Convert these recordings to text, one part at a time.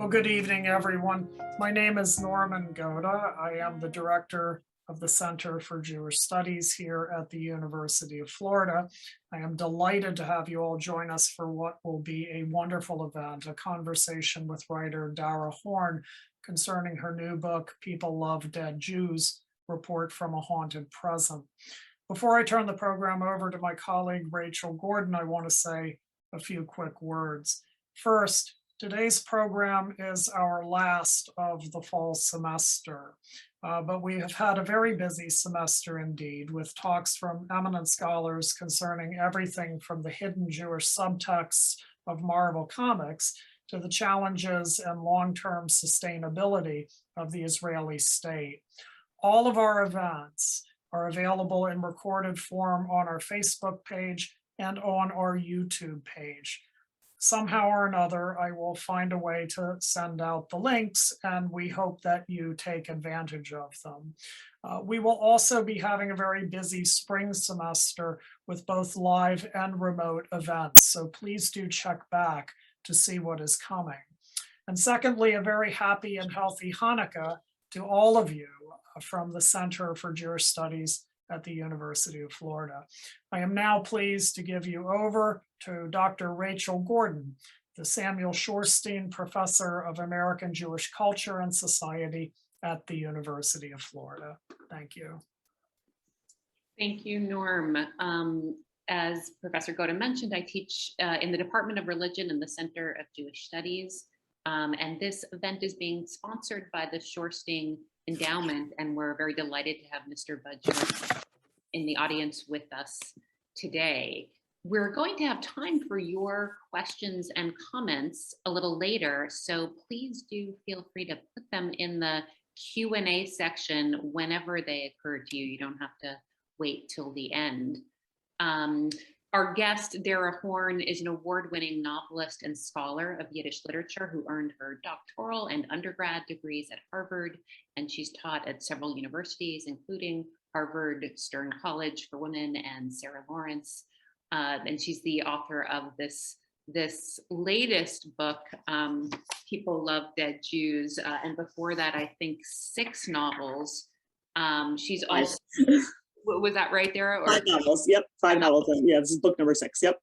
good evening, everyone. My name is Norman Goda. I am the director of the Center for Jewish Studies here at the University of Florida. I am delighted to have you all join us for what will be a wonderful event, a conversation with writer Dara Horn concerning her new book, People Love Dead Jews, Report from a Haunted Present. Before I turn the program over to my colleague, Rachel Gordon, I want to say a few quick words. First, today's program is our last of the fall semester, but we have had a very busy semester indeed, with talks from eminent scholars concerning everything from the hidden Jewish subtexts of Marvel Comics to the challenges and long-term sustainability of the Israeli state. All of our events are available in recorded form on our Facebook page and on our YouTube page. Somehow or another, I will find a way to send out the links, and we hope that you take advantage of them. We will also be having a very busy spring semester with both live and remote events, so please do check back to see what is coming. And secondly, a very happy and healthy Hanukkah to all of you from the Center for Jewish Studies at the University of Florida. I am now pleased to give you over to Dr. Rachel Gordon, the Samuel Shorstein Professor of American Jewish Culture and Society at the University of Florida. Thank you. Thank you, Norm. As Professor Goda mentioned, I teach in the Department of Religion in the Center of Jewish Studies. And this event is being sponsored by the Shorstein Endowment, and we're very delighted to have Mr. Bud in the audience with us today. We're going to have time for your questions and comments a little later, so please do feel free to put them in the Q&A section whenever they occur to you. You don't have to wait till the end. Our guest, Dara Horn, is an award-winning novelist and scholar of Yiddish literature who earned her doctoral and undergrad degrees at Harvard, and she's taught at several universities, including Harvard Stern College for Women and Sarah Lawrence. And she's the author of this latest book, People Love Dead Jews, and before that, I think 6 novels. She's also... Was that right, Dara? 5 novels. Yep, 5 novels. Yeah, this is book number 6. Yep.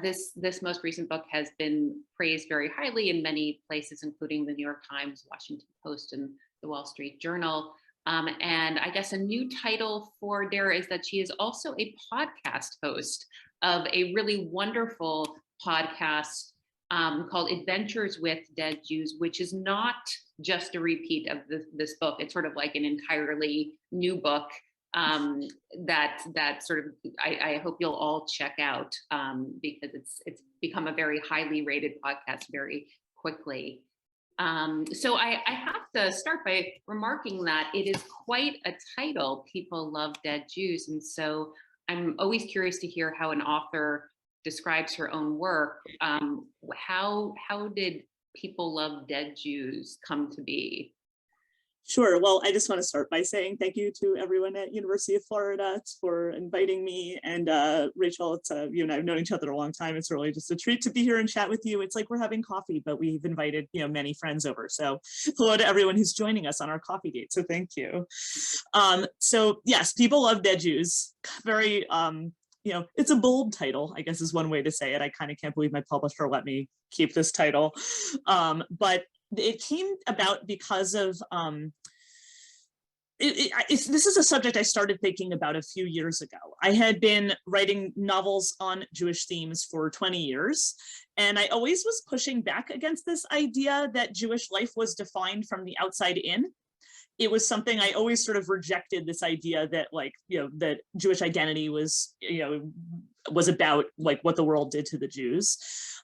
This most recent book has been praised very highly in many places, including the New York Times, Washington Post, and the Wall Street Journal. And I guess a new title for Dara is that she is also a podcast host of a really wonderful podcast called Adventures with Dead Jews, which is not just a repeat of this book. It's sort of like an entirely new book that sort of I hope you'll all check out because it's become a very highly rated podcast very quickly. So I have to start by remarking that it is quite a title, People Love Dead Jews, and so I'm always curious to hear how an author describes her own work. How did People Love Dead Jews come to be? Sure. Well, I just want to start by saying thank you to everyone at University of Florida for inviting me. And Rachel, it's you and I have known each other a long time. It's really just a treat to be here and chat with you. It's like we're having coffee, but we've invited many friends over. So hello to everyone who's joining us on our coffee date. So thank you. So yes, People Love Dead Jews. Very it's a bold title, I guess is one way to say it. I kind of can't believe my publisher let me keep this title. But it came about because of, this is a subject I started thinking about a few years ago. I had been writing novels on Jewish themes for 20 years, and I always was pushing back against this idea that Jewish life was defined from the outside in. It was something I always sort of rejected, this idea that that Jewish identity was, was about like what the world did to the Jews.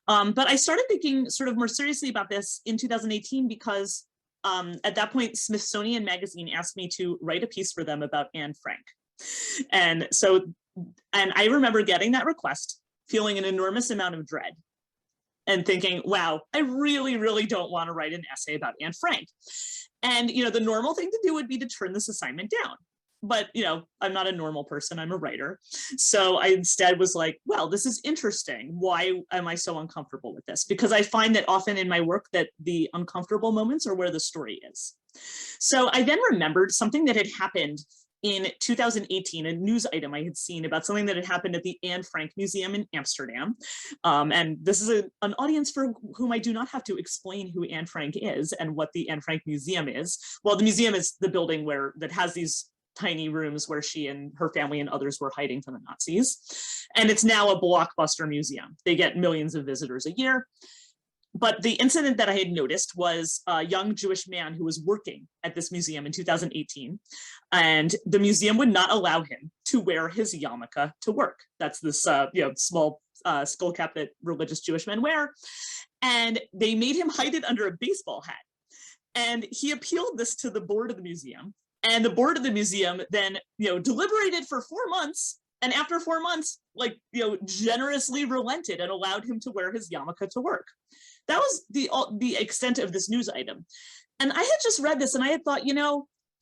But I started thinking sort of more seriously about this in 2018 because at that point, Smithsonian Magazine asked me to write a piece for them about Anne Frank. And I remember getting that request, feeling an enormous amount of dread and thinking, wow, I really, really don't want to write an essay about Anne Frank. And, the normal thing to do would be to turn this assignment down. but I'm not a normal person, I'm a writer. So I instead was like, well, this is interesting. Why am I so uncomfortable with this? Because I find that often in my work that the uncomfortable moments are where the story is. So I then remembered something that had happened in 2018, a news item I had seen about something that had happened at the Anne Frank Museum in Amsterdam. And this is an audience for whom I do not have to explain who Anne Frank is and what the Anne Frank Museum is. Well, the museum is the building that has these tiny rooms where she and her family and others were hiding from the Nazis. And it's now a blockbuster museum. They get millions of visitors a year. But the incident that I had noticed was a young Jewish man who was working at this museum in 2018, and the museum would not allow him to wear his yarmulke to work. That's this small skull cap that religious Jewish men wear. And they made him hide it under a baseball hat. And he appealed this to the board of the museum. And the board of the museum then, deliberated for 4 months. And after 4 months, generously relented and allowed him to wear his yarmulke to work. That was the extent of this news item. And I had just read this and I had thought,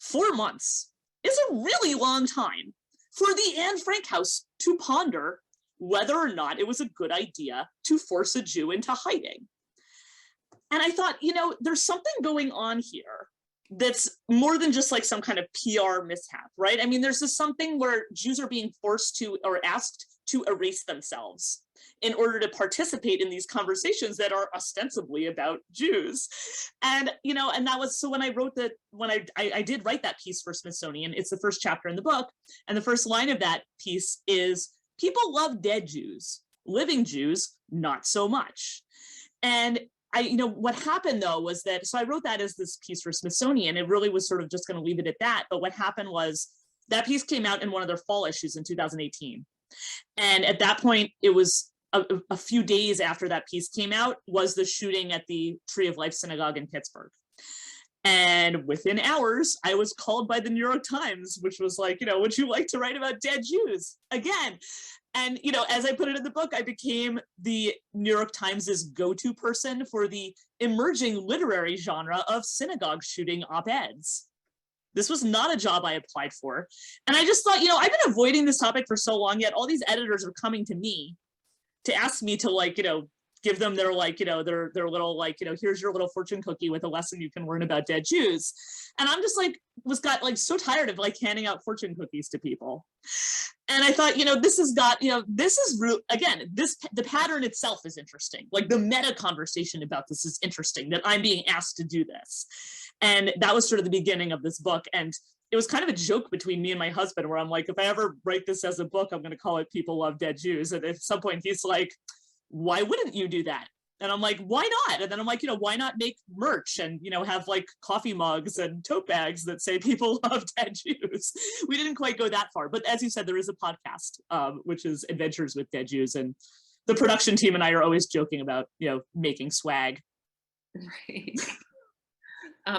4 months is a really long time for the Anne Frank house to ponder whether or not it was a good idea to force a Jew into hiding. And I thought, there's something going on here that's more than just like some kind of PR mishap, right? I mean, there's this something where Jews are being forced to or asked to erase themselves in order to participate in these conversations that are ostensibly about Jews. And, and that was, so when I wrote I did write that piece for Smithsonian, it's the first chapter in the book. And the first line of that piece is, people love dead Jews, living Jews, not so much. And what happened though was that, so I wrote that as this piece for Smithsonian. It really was sort of just going to leave it at that. But what happened was that piece came out in one of their fall issues in 2018. And at that point, it was a few days after that piece came out was the shooting at the Tree of Life Synagogue in Pittsburgh. And within hours, I was called by the New York Times, which was like, would you like to write about dead Jews again? And, as I put it in the book, I became the New York Times's go-to person for the emerging literary genre of synagogue shooting op-eds. This was not a job I applied for. And I just thought, I've been avoiding this topic for so long, yet all these editors are coming to me to ask me to give them their their little here's your little fortune cookie with a lesson you can learn about dead Jews. And I'm just got so tired of handing out fortune cookies to people. And I thought, this has got, this is real, again, the pattern itself is interesting. Like the meta conversation about this is interesting, that I'm being asked to do this. And that was sort of the beginning of this book. And it was kind of a joke between me and my husband where I'm like, if I ever write this as a book, I'm going to call it People Love Dead Jews. And at some point he's like, why wouldn't you do that? And I'm like, why not? And then I'm like, why not make merch and, have coffee mugs and tote bags that say people love dead Jews? We didn't quite go that far. But as you said, there is a podcast, which is Adventures with Dead Jews. And the production team and I are always joking about, making swag. Right.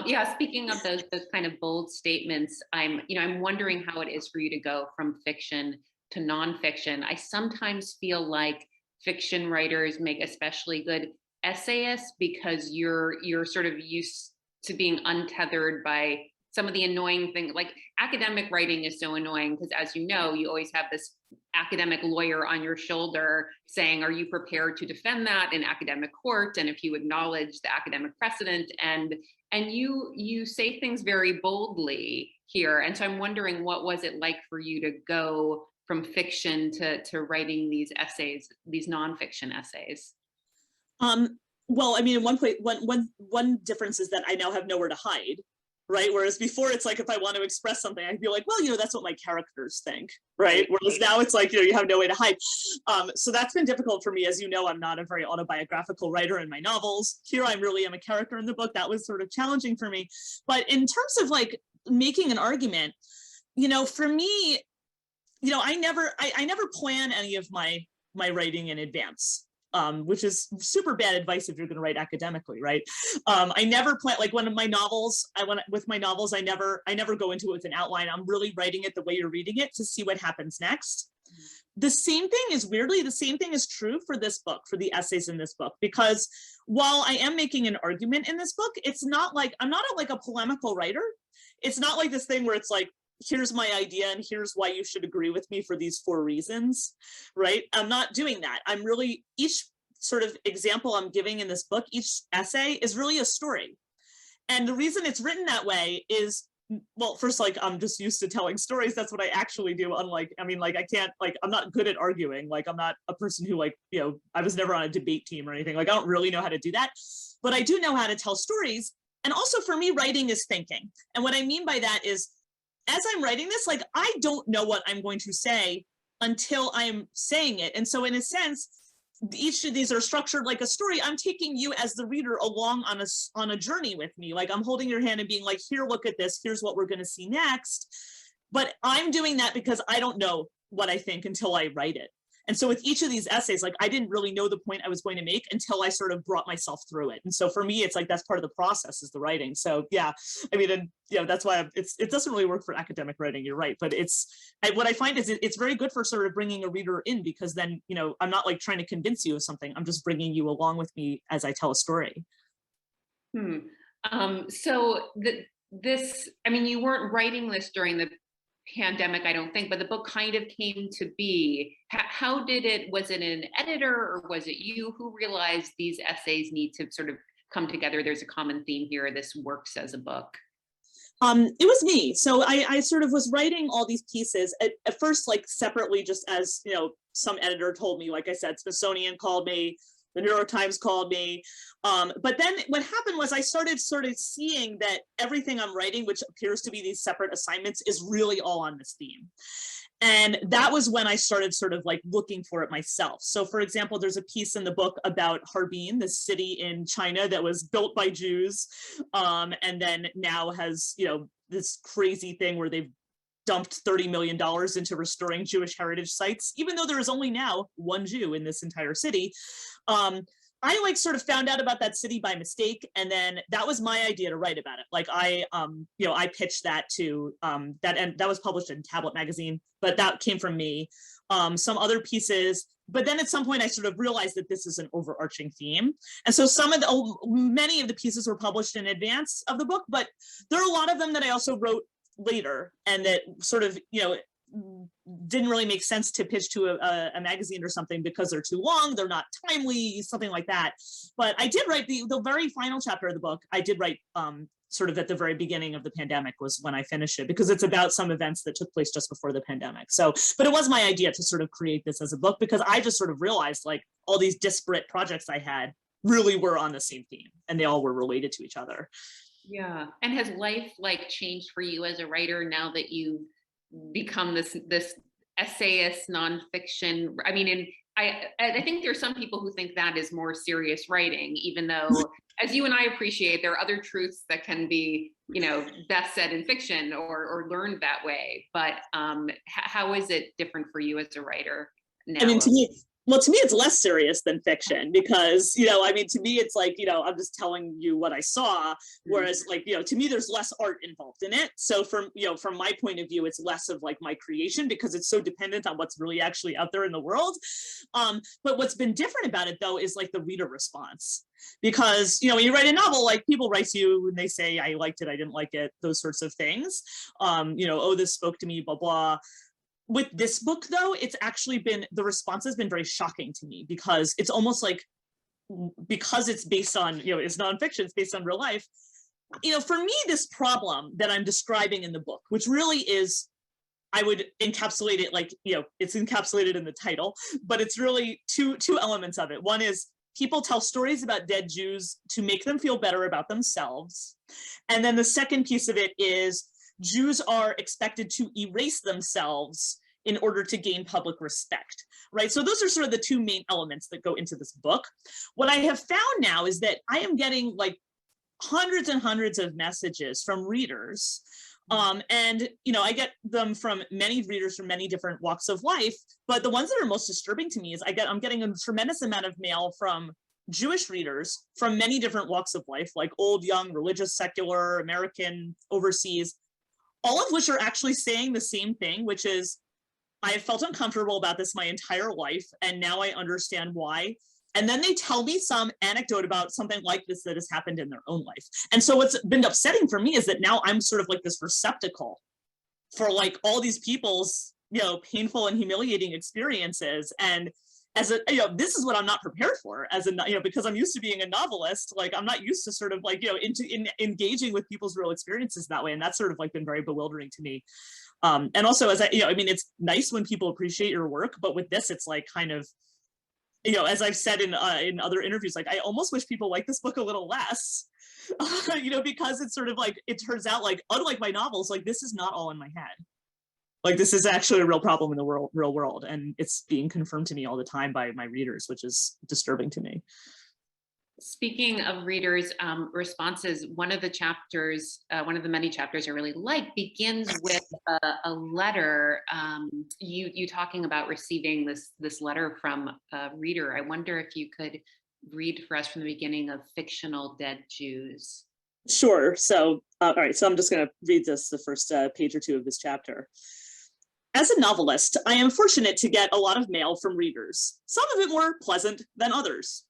Yeah, speaking of those kind of bold statements, I'm wondering how it is for you to go from fiction to nonfiction. I sometimes feel like fiction writers make especially good essayists because you're sort of used to being untethered by some of the annoying things. Like academic writing is so annoying because, as you know, you always have this academic lawyer on your shoulder saying, are you prepared to defend that in academic court? And if you acknowledge the academic precedent, and you say things very boldly here. And so I'm wondering, what was it like for you to go from fiction to writing these essays, these nonfiction essays? Well, I mean, one difference is that I now have nowhere to hide, right? Whereas before it's like, if I want to express something, I'd be like, well, that's what my characters think, right? Whereas now it's like, you have no way to hide. So that's been difficult for me. As you know, I'm not a very autobiographical writer in my novels. Here I really am a character in the book. That was sort of challenging for me. But in terms of making an argument, for me, I never plan any of my writing in advance, which is super bad advice if you're going to write academically, right? I never plan, with my novels, I never go into it with an outline. I'm really writing it the way you're reading it to see what happens next. The same thing is true for this book, for the essays in this book, because while I am making an argument in this book, it's not like, I'm not a polemical writer. It's not like this thing where it's like, here's my idea and here's why you should agree with me for these 4 reasons, right? I'm not doing that. I'm really, each sort of example I'm giving in this book, each essay is really a story. And the reason it's written that way is, well, first, like, I'm just used to telling stories. That's what I actually do. Unlike, I mean, like, I can't, like, I'm not good at arguing. Like, I'm not a person who, like, you know, I was never on a debate team or anything. Like, I don't really know how to do that, but I do know how to tell stories. And also for me, writing is thinking. And what I mean by that is, as I'm writing this, like, I don't know what I'm going to say until I'm saying it. And so in a sense, each of these are structured like a story. I'm taking you as the reader along on a journey with me. Like, I'm holding your hand and being like, here, look at this. Here's what we're going to see next. But I'm doing that because I don't know what I think until I write it. And so with each of these essays, like, I didn't really know the point I was going to make until I sort of brought myself through it. And so for me, it's like, that's part of the process, is the writing. So yeah, I mean, and you know, that's why it doesn't really work for academic writing. You're right. But what I find is it's very good for sort of bringing a reader in, because then, you know, I'm not like trying to convince you of something. I'm just bringing you along with me as I tell a story. So this, I mean, you weren't writing this during the pandemic, I don't think, but the book kind of came to be. How did it, was it an editor or was it you who realized these essays need to sort of come together? There's a common theme here. This works as a book. It was me. So I sort of was writing all these pieces at first, like, separately, just as, you know, some editor told me. Like I said, Smithsonian called me, the New York Times called me. But then what happened was I started sort of seeing that everything I'm writing, which appears to be these separate assignments, is really all on this theme. And that was when I started sort of like looking for it myself. So for example, there's a piece in the book about Harbin, the city in China that was built by Jews, and then now has, you know, this crazy thing where they've dumped $30 million into restoring Jewish heritage sites, even though there is only now 1 Jew in this entire city. I like sort of found out about that city by mistake, and then that was my idea to write about it. Like, I you know, I pitched that to that, and that was published in Tablet magazine, but that came from me. Some other pieces, but then at some point I sort of realized that this is an overarching theme, and so many of the pieces were published in advance of the book, but there are a lot of them that I also wrote later, and that sort of, you know, didn't really make sense to pitch to a magazine or something because they're too long, they're not timely, something like that. But I did write the very final chapter of the book. I did write sort of at the very beginning of the pandemic was when I finished it, because it's about some events that took place just before the pandemic. So, but it was my idea to sort of create this as a book, because I just sort of realized, like, all these disparate projects I had really were on the same theme, and they all were related to each other. Yeah. And has life, like, changed for you as a writer now that you become this essayist nonfiction? I mean, and I think there are some people who think that is more serious writing, even though, as you and I appreciate, there are other truths that can be, you know, best said in fiction or learned that way. But how is it different for you as a writer now? I mean, to me, it's less serious than fiction, because, you know, I mean, to me, it's like, you know, I'm just telling you what I saw, whereas, like, you know, to me, there's less art involved in it. So from my point of view, it's less of like my creation, because it's so dependent on what's really actually out there in the world. But what's been different about it, though, is like the reader response. Because, you know, when you write a novel, like, people write to you and they say, I liked it, I didn't like it, those sorts of things. You know, oh, this spoke to me, blah, blah. With this book, though, it's actually been, the response has been very shocking to me, because it's almost like, because it's based on, you know, it's nonfiction, it's based on real life. You know, for me, this problem that I'm describing in the book, which really is, I would encapsulate it like, you know, it's encapsulated in the title, but it's really two elements of it. One is people tell stories about dead Jews to make them feel better about themselves. And then the second piece of it is Jews are expected to erase themselves in order to gain public respect, right? So those are sort of the two main elements that go into this book. What I have found now is that I am getting like hundreds and hundreds of messages from readers. And, you know, I get them from many readers from many different walks of life, but the ones that are most disturbing to me is I'm getting a tremendous amount of mail from Jewish readers from many different walks of life, like old, young, religious, secular, American, overseas, all of which are actually saying the same thing, which is, I have felt uncomfortable about this my entire life, and now I understand why. And then they tell me some anecdote about something like this that has happened in their own life. And so what's been upsetting for me is that now I'm sort of like this receptacle for like all these people's, painful and humiliating experiences. And as a, this is what I'm not prepared for as a, because I'm used to being a novelist, like I'm not used to sort of like, engaging with people's real experiences that way. And that's sort of like been very bewildering to me. And also as it's nice when people appreciate your work, but with this, it's like kind of, as I've said in other interviews, like I almost wish people like this book a little less, because it's sort of like, it turns out like, unlike my novels, like this is not all in my head. Like this is actually a real problem in the real world. And it's being confirmed to me all the time by my readers, which is disturbing to me. Speaking of readers' responses, one of the chapters, one of the many chapters I really like, begins with a letter. You talking about receiving this letter from a reader. I wonder if you could read for us from the beginning of Fictional Dead Jews. Sure. So, all right. So I'm just going to read the first page or two of this chapter. As a novelist, I am fortunate to get a lot of mail from readers, some of it more pleasant than others.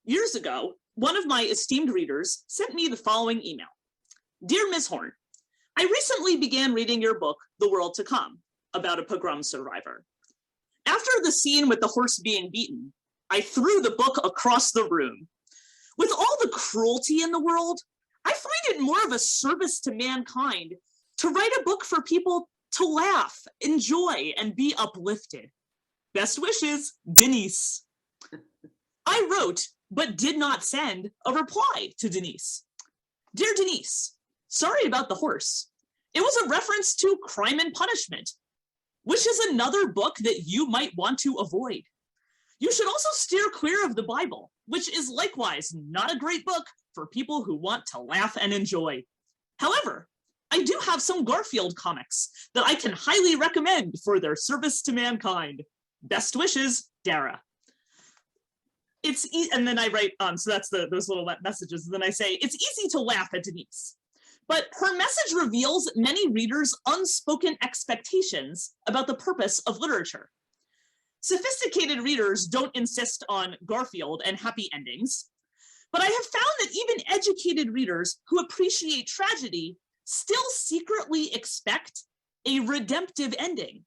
Years ago, one of my esteemed readers sent me the following email. Dear Ms. Horn, I recently began reading your book, The World to Come, about a pogrom survivor. After the scene with the horse being beaten, I threw the book across the room. With all the cruelty in the world, I find it more of a service to mankind to write a book for people to laugh, enjoy, and be uplifted. Best wishes, Denise. I wrote, but did not send a reply to Denise. Dear Denise, sorry about the horse. It was a reference to Crime and Punishment, which is another book that you might want to avoid. You should also steer clear of the Bible, which is likewise not a great book for people who want to laugh and enjoy. However, I do have some Garfield comics that I can highly recommend for their service to mankind. Best wishes, Dara. And then I write, so that's those little messages. And then I say, it's easy to laugh at Denise, but her message reveals many readers' unspoken expectations about the purpose of literature. Sophisticated readers don't insist on Garfield and happy endings, but I have found that even educated readers who appreciate tragedy still secretly expect a redemptive ending,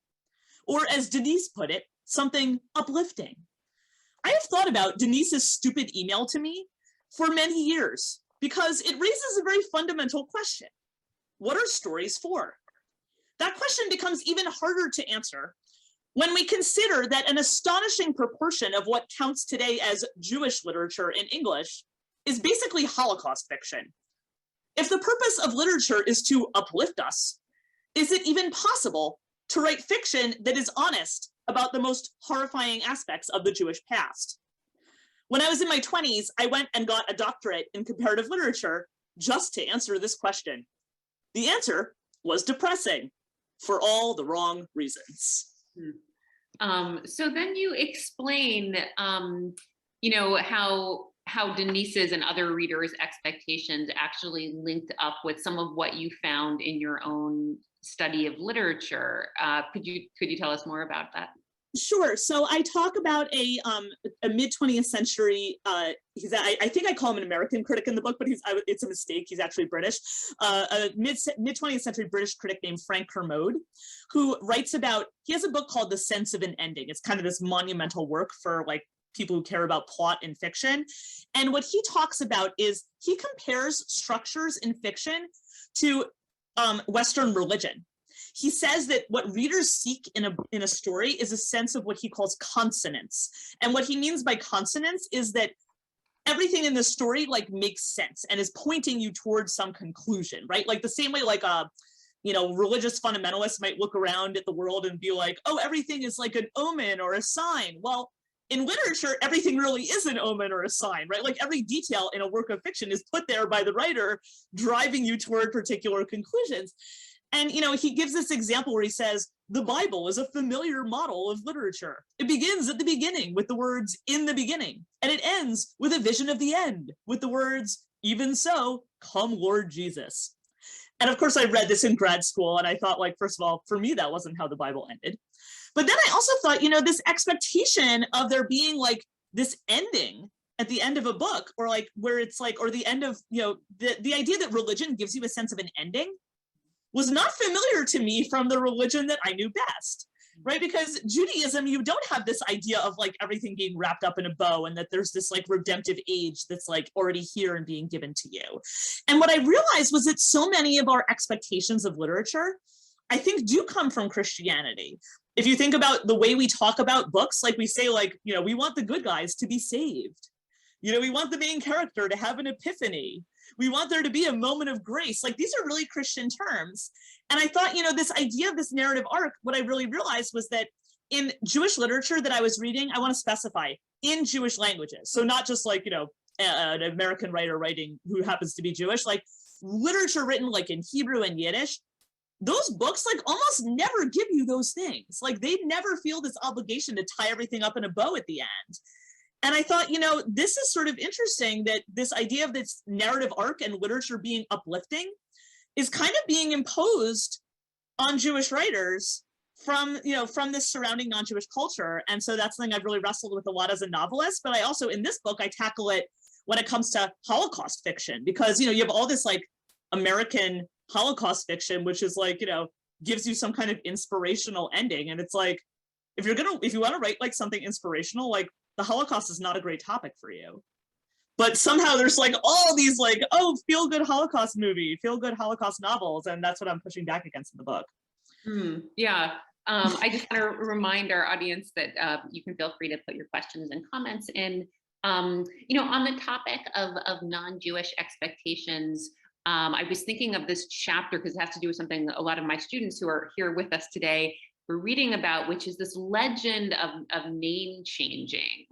or as Denise put it, something uplifting. I have thought about Denise's stupid email to me for many years because it raises a very fundamental question. What are stories for? That question becomes even harder to answer when we consider that an astonishing proportion of what counts today as Jewish literature in English is basically Holocaust fiction. If the purpose of literature is to uplift us, is it even possible to write fiction that is honest about the most horrifying aspects of the Jewish past? When I was in my 20s, I went and got a doctorate in comparative literature just to answer this question. The answer was depressing for all the wrong reasons. So then you explain, how Denise's and other readers' expectations actually linked up with some of what you found in your own study of literature. Could you tell us more about that? Sure. So I talk about a mid-20th century, I think I call him an American critic in the book, but it's a mistake. He's actually British. A mid-20th century British critic named Frank Kermode, who writes about, he has a book called The Sense of an Ending. It's kind of this monumental work for like people who care about plot in fiction. And what he talks about is he compares structures in fiction to Western religion. He says that what readers seek in a story is a sense of what he calls consonance. And what he means by consonance is that everything in the story like makes sense and is pointing you towards some conclusion, right? Like the same way like religious fundamentalists might look around at the world and be like, oh, everything is like an omen or a sign. Well, in literature, everything really is an omen or a sign, right? Like every detail in a work of fiction is put there by the writer, driving you toward particular conclusions. And, he gives this example where he says, the Bible is a familiar model of literature. It begins at the beginning with the words, in the beginning, and it ends with a vision of the end with the words, even so, come Lord Jesus. And of course, I read this in grad school, and I thought, like, first of all, for me, that wasn't how the Bible ended. But then I also thought, this expectation of there being like this ending at the end of a book, or like where it's like, or the end of, the idea that religion gives you a sense of an ending was not familiar to me from the religion that I knew best, right? Because Judaism, you don't have this idea of like everything being wrapped up in a bow and that there's this like redemptive age that's like already here and being given to you. And what I realized was that so many of our expectations of literature, I think, do come from Christianity. If you think about the way we talk about books, like we say, like, you know, we want the good guys to be saved. You know, we want the main character to have an epiphany. We want there to be a moment of grace. Like, these are really Christian terms. And I thought, you know, this idea of this narrative arc, what I really realized was that in Jewish literature that I was reading, I want to specify in Jewish languages. So not just like, you know, an American writer writing who happens to be Jewish, like literature written like in Hebrew and Yiddish. Those books like almost never give you those things. Like they never feel this obligation to tie everything up in a bow at the end. And I thought, you know, this is sort of interesting that this idea of this narrative arc and literature being uplifting is kind of being imposed on Jewish writers from, you know, from this surrounding non-Jewish culture. And so that's something I've really wrestled with a lot as a novelist. But I also, in this book, I tackle it when it comes to Holocaust fiction, because, you know, you have all this like American Holocaust fiction, which is like, you know, gives you some kind of inspirational ending. And it's like, if you want to write like something inspirational, like the Holocaust is not a great topic for you. But somehow there's like all these like, oh, feel good Holocaust movie, feel good Holocaust novels. And that's what I'm pushing back against in the book. Yeah. I just want to remind our audience that you can feel free to put your questions and comments in. You know, on the topic of non-Jewish expectations, I was thinking of this chapter because it has to do with something a lot of my students who are here with us today were reading about, which is this legend of name changing.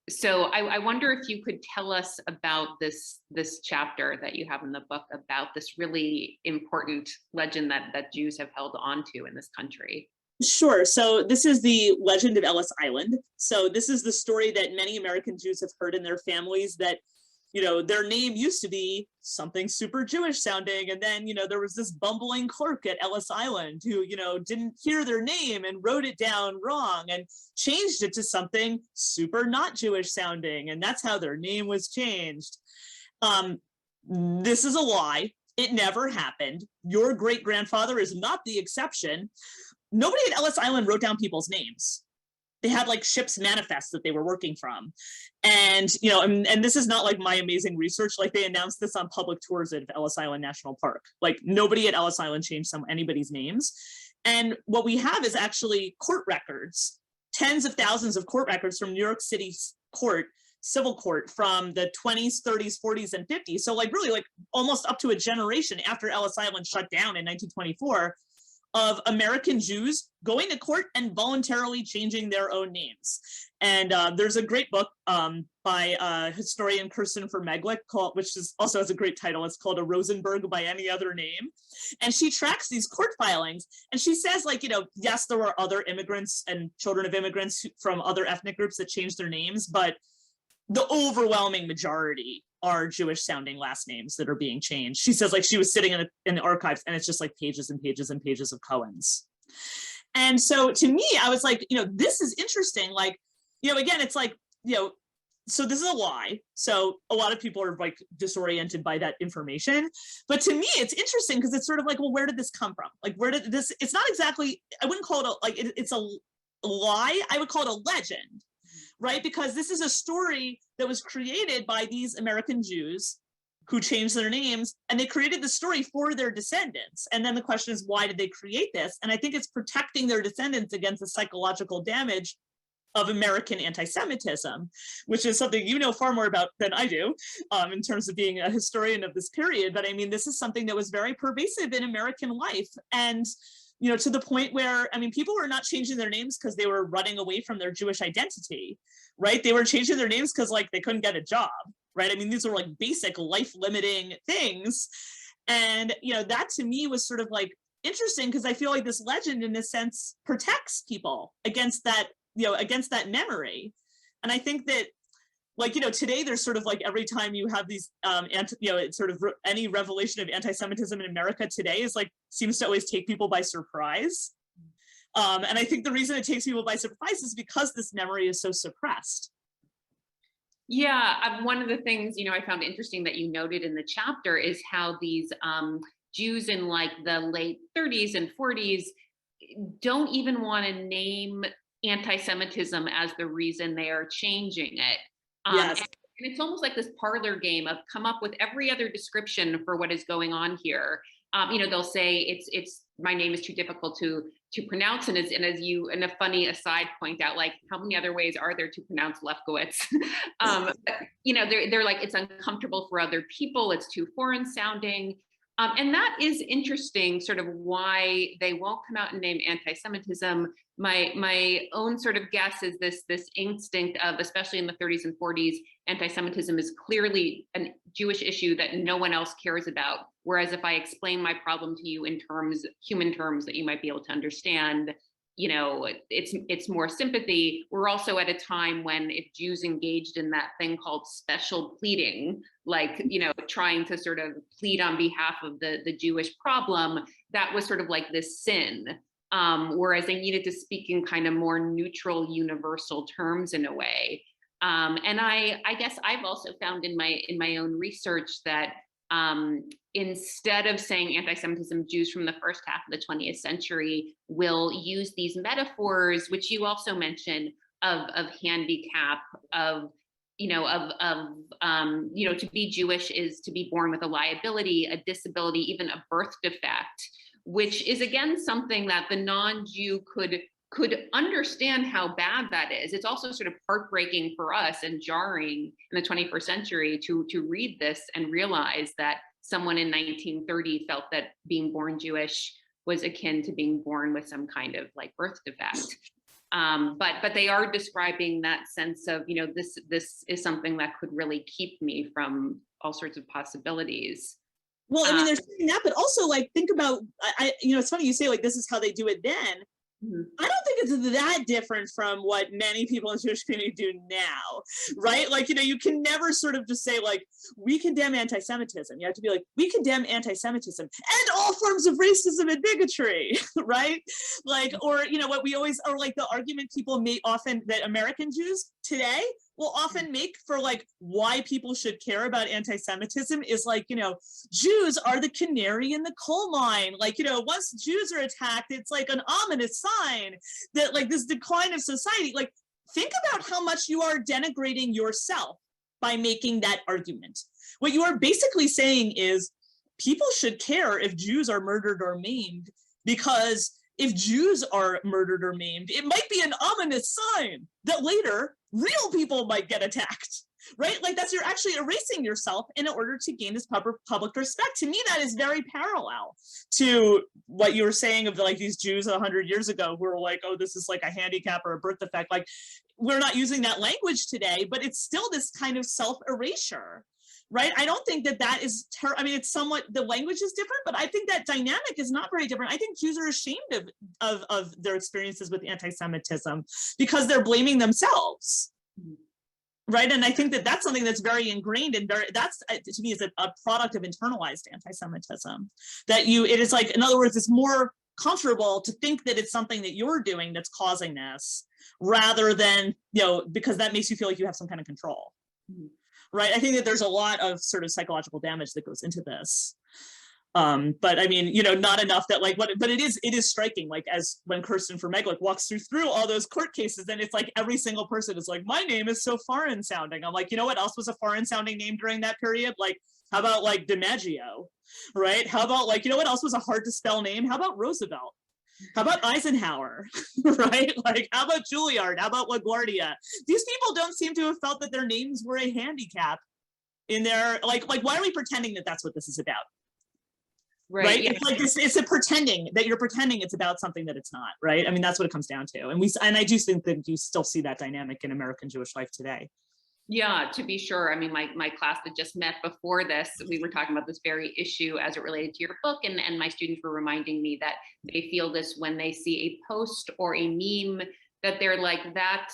So I wonder if you could tell us about this chapter that you have in the book about this really important legend that Jews have held on to in this country. Sure. So this is the legend of Ellis Island. So this is the story that many American Jews have heard in their families, that, you know, their name used to be something super Jewish sounding. And then, you know, there was this bumbling clerk at Ellis Island who, you know, didn't hear their name and wrote it down wrong and changed it to something super not Jewish sounding. And that's how their name was changed. This is a lie. It never happened. Your great grandfather is not the exception. Nobody at Ellis Island wrote down people's names. They had like ship's manifests that they were working from. And, you know, and this is not like my amazing research. Like they announced this on public tours at Ellis Island National Park. Like nobody at Ellis Island changed anybody's names. And what we have is actually court records, tens of thousands of court records from New York City court, civil court from the 20s, 30s, 40s, and 50s. So like really like almost up to a generation after Ellis Island shut down in 1924, of American Jews going to court and voluntarily changing their own names. And there's a great book by historian Kirsten Vermeglick, which is also has a great title. It's called A Rosenberg by Any Other Name. And she tracks these court filings. And she says, like, you know, yes, there were other immigrants and children of immigrants from other ethnic groups that changed their names, but the overwhelming majority are Jewish sounding last names that are being changed. She says, like, she was sitting in the archives and it's just like pages and pages and pages of Cohens. And so to me, I was like, you know, this is interesting. Like, you know, again, it's like, you know, so this is a lie. So a lot of people are like disoriented by that information. But to me, it's interesting because it's sort of like, well, where did this come from? Like, where did this, it's not exactly, I wouldn't call it it's a lie. I would call it a legend. Right? Because this is a story that was created by these American Jews who changed their names, and they created the story for their descendants. And then the question is, why did they create this? And I think it's protecting their descendants against the psychological damage of American anti-Semitism, which is something you know far more about than I do in terms of being a historian of this period. But I mean, this is something that was very pervasive in American life. And you know, to the point where, I mean, people were not changing their names because they were running away from their Jewish identity, right? They were changing their names because like they couldn't get a job, right? I mean, these were like basic life-limiting things. And, you know, that to me was sort of like interesting because I feel like this legend in this sense protects people against that, you know, against that memory. And I think that, like, you know, today there's sort of like every time you have these, you know, it's sort of any revelation of anti-Semitism in America today is like, seems to always take people by surprise. And I think the reason it takes people by surprise is because this memory is so suppressed. Yeah, one of the things, you know, I found interesting that you noted in the chapter is how these Jews in like the late 30s and 40s don't even want to name anti-Semitism as the reason they are changing it. Yes. And it's almost like this parlor game of come up with every other description for what is going on here. They'll say it's my name is too difficult to pronounce, and as you in a funny aside point out, like how many other ways are there to pronounce Lefkowitz? They're like it's uncomfortable for other people, it's too foreign sounding. And that is interesting, sort of why they won't come out and name anti-Semitism. My own sort of guess is this instinct of, especially in the 30s and 40s, anti-Semitism is clearly a Jewish issue that no one else cares about. Whereas if I explain my problem to you in human terms that you might be able to understand, it's more sympathy. We're also at a time when if Jews engaged in that thing called special pleading, like, trying to sort of plead on behalf of the Jewish problem, that was sort of like this sin. Whereas they needed to speak in kind of more neutral, universal terms in a way. And I guess I've also found in my own research that instead of saying anti-Semitism, Jews from the first half of the 20th century will use these metaphors, which you also mentioned, of handicap, to be Jewish is to be born with a liability, a disability, even a birth defect, which is again something that the non-Jew could understand how bad that is. It's also sort of heartbreaking for us and jarring in the 21st century to read this and realize that someone in 1930 felt that being born Jewish was akin to being born with some kind of like birth defect. But they are describing that sense of, this is something that could really keep me from all sorts of possibilities. Well, I mean, they're saying that, but also like, think about, it's funny you say like, this is how they do it then. Mm-hmm. I don't think it's that different from what many people in the Jewish community do now, right? Like, you can never sort of just say like, we condemn anti-Semitism. You have to be like, we condemn anti-Semitism and all forms of racism and bigotry, right? Like, or, what we always, or like the argument people make often that American Jews today will often make for like why people should care about anti-Semitism is like, Jews are the canary in the coal mine. Like, once Jews are attacked, it's like an ominous sign that like this decline of society. Like, think about how much you are denigrating yourself by making that argument. What you are basically saying is people should care if Jews are murdered or maimed, because if Jews are murdered or maimed, it might be an ominous sign that later real people might get attacked, right? Like you're actually erasing yourself in order to gain this public respect. To me, that is very parallel to what you were saying of like these Jews 100 years ago who were like, oh, this is like a handicap or a birth defect. Like, we're not using that language today, but it's still this kind of self-erasure. Right? I don't think that is, it's somewhat, the language is different, but I think that dynamic is not very different. I think Jews are ashamed of their experiences with anti-Semitism because they're blaming themselves. Right? And I think that that's something that's very ingrained and that's, to me, is a product of internalized anti-Semitism. It is like, in other words, it's more comfortable to think that it's something that you're doing that's causing this rather than, because that makes you feel like you have some kind of control. Right. I think that there's a lot of sort of psychological damage that goes into this. But I mean, not enough that like but it is striking, like as when Kirsten Vermeglich walks through all those court cases, and it's like every single person is like, my name is so foreign sounding. I'm like, what else was a foreign sounding name during that period? Like, how about like DiMaggio, right? How about like, what else was a hard to spell name? How about Roosevelt? How about Eisenhower, right? Like, how about Juilliard? How about LaGuardia? These people don't seem to have felt that their names were a handicap in their, like why are we pretending that that's what this is about? Right? Yeah. It's like it's a pretending that you're pretending it's about something that it's not, right? I mean, that's what it comes down to. And I do think that you still see that dynamic in American Jewish life today. Yeah, to be sure. I mean, my class that just met before this, we were talking about this very issue as it related to your book, and my students were reminding me that they feel this when they see a post or a meme that they're like, that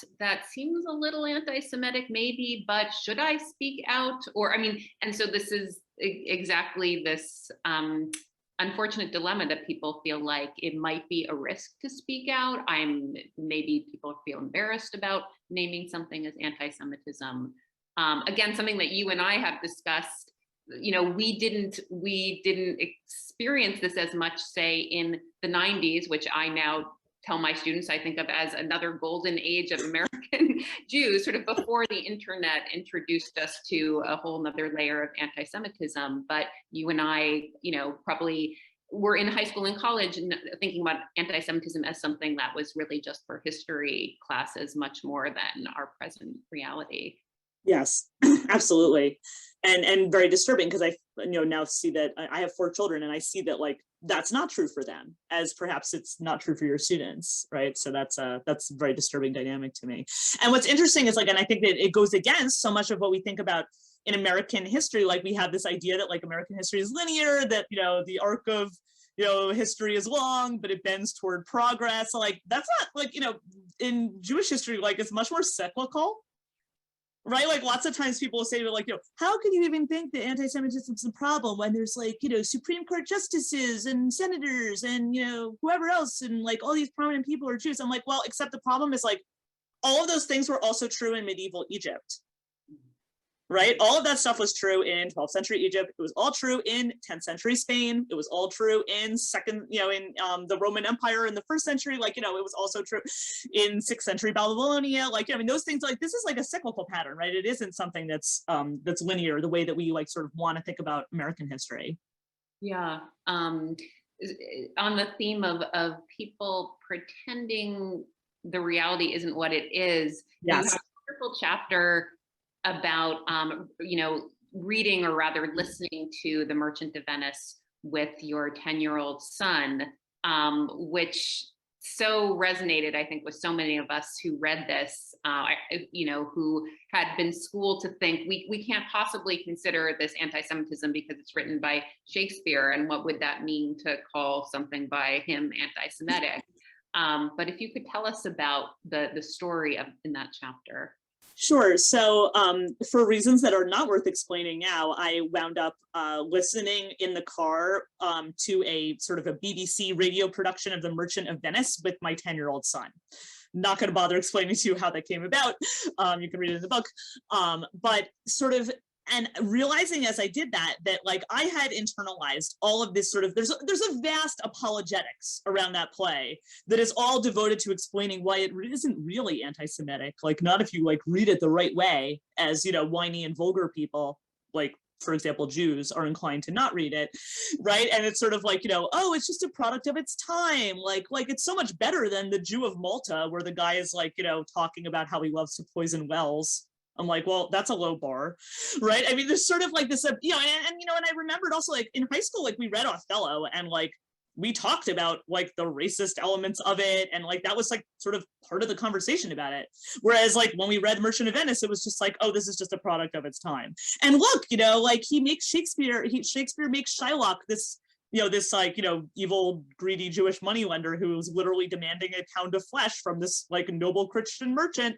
seems a little anti-Semitic maybe, but should I speak out? Or, I mean, and so this is exactly this unfortunate dilemma that people feel like it might be a risk to speak out. Maybe people feel embarrassed about naming something as anti-Semitism. Again, something that you and I have discussed we didn't experience this as much, say, in the 90s, which I now tell my students I think of as another golden age of American Jews, sort of before the internet introduced us to a whole nother layer of anti-Semitism. But you and I, probably were in high school and college and thinking about anti-Semitism as something that was really just for history classes, much more than our present reality. Yes, absolutely. And very disturbing, because I now see that I have 4 children, and I see that that's not true for them, as perhaps it's not true for your students, right? So that's a very disturbing dynamic to me. And what's interesting is and I think that it goes against so much of what we think about in American history. We have this idea that American history is linear, that the arc of history is long, but it bends toward progress. That's not in Jewish history, it's much more cyclical. Right? Lots of times people will say, how can you even think that anti-Semitism is a problem when there's Supreme Court justices and senators and, whoever else and all these prominent people are Jews. I'm well, except the problem is all of those things were also true in medieval Egypt. Right? All of that stuff was true in 12th century Egypt. It was all true in 10th century Spain. It was all true in the Roman Empire in the 1st century. It was also true in 6th century Babylonia. Those things this is a cyclical pattern, right? It isn't something that's linear the way that we sort of want to think about American history. Yeah. On the theme of people pretending the reality isn't what it is. Yes. You have a wonderful chapter about reading, or rather listening to The Merchant of Venice with your 10-year-old son, which so resonated, I think, with so many of us who read this, who had been schooled to think we can't possibly consider this anti-Semitism because it's written by Shakespeare, and what would that mean to call something by him anti-Semitic? But if you could tell us about the story in that chapter. Sure. So for reasons that are not worth explaining now, I wound up listening in the car to a sort of a BBC radio production of The Merchant of Venice with my 10-year-old son. Not going to bother explaining to you how that came about. You can read it in the book. But sort of, and realizing as I did that I had internalized all of this sort of, there's a vast apologetics around that play that is all devoted to explaining why it isn't really anti-Semitic, not if you read it the right way, as whiny and vulgar people, for example, Jews, are inclined to not read it, right? And it's sort of oh, it's just a product of its time. It's so much better than The Jew of Malta, where the guy is talking about how he loves to poison wells. I'm well, that's a low bar, right? There's sort of this, and I remembered also in high school, we read Othello, and we talked about the racist elements of it, and that was sort of part of the conversation about it. Whereas when we read Merchant of Venice, it was just oh, this is just a product of its time. And look, he makes Shakespeare makes Shylock this evil, greedy Jewish moneylender who was literally demanding a pound of flesh from this noble Christian merchant.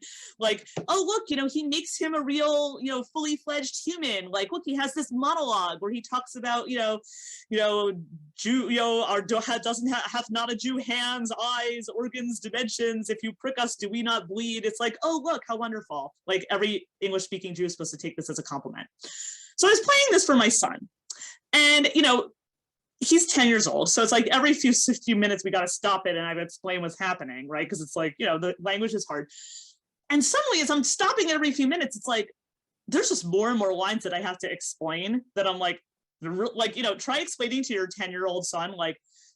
Oh, look, he makes him a real, fully fledged human. Look, he has this monologue where he talks about, Jew, doesn't have not a Jew hands, eyes, organs, dimensions. If you prick us, do we not bleed? It's oh, look, how wonderful. Every English speaking Jew is supposed to take this as a compliment. So I was playing this for my son, and, he's 10 years old. So it's every few minutes, we got to stop it and I've explained what's happening, right? Because it's the language is hard. And suddenly as I'm stopping every few minutes, it's there's just more and more lines that I have to explain that I'm try explaining to your 10-year-old son,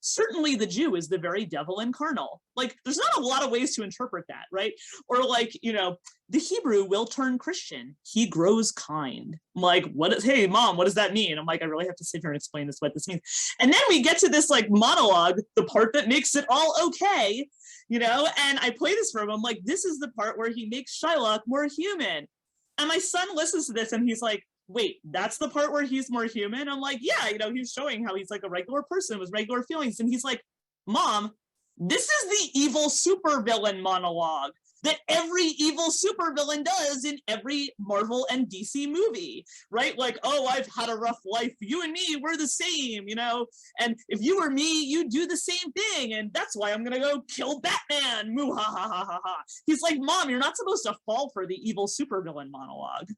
certainly the Jew is the very devil incarnate. There's not a lot of ways to interpret that, right? Or the Hebrew will turn Christian. He grows kind. I'm hey mom, what does that mean? I'm I really have to sit here and explain what this means. And then we get to this monologue, the part that makes it all okay, and I play this for him. I'm this is the part where he makes Shylock more human. And my son listens to this and he's wait, that's the part where he's more human? I'm yeah, he's showing how he's a regular person with regular feelings. And he's Mom, this is the evil supervillain monologue that every evil supervillain does in every Marvel and DC movie, right? Oh, I've had a rough life. You and me, we're the same, and if you were me, you'd do the same thing. And that's why I'm going to go kill Batman. Moo ha ha ha ha ha. He's Mom, you're not supposed to fall for the evil supervillain monologue.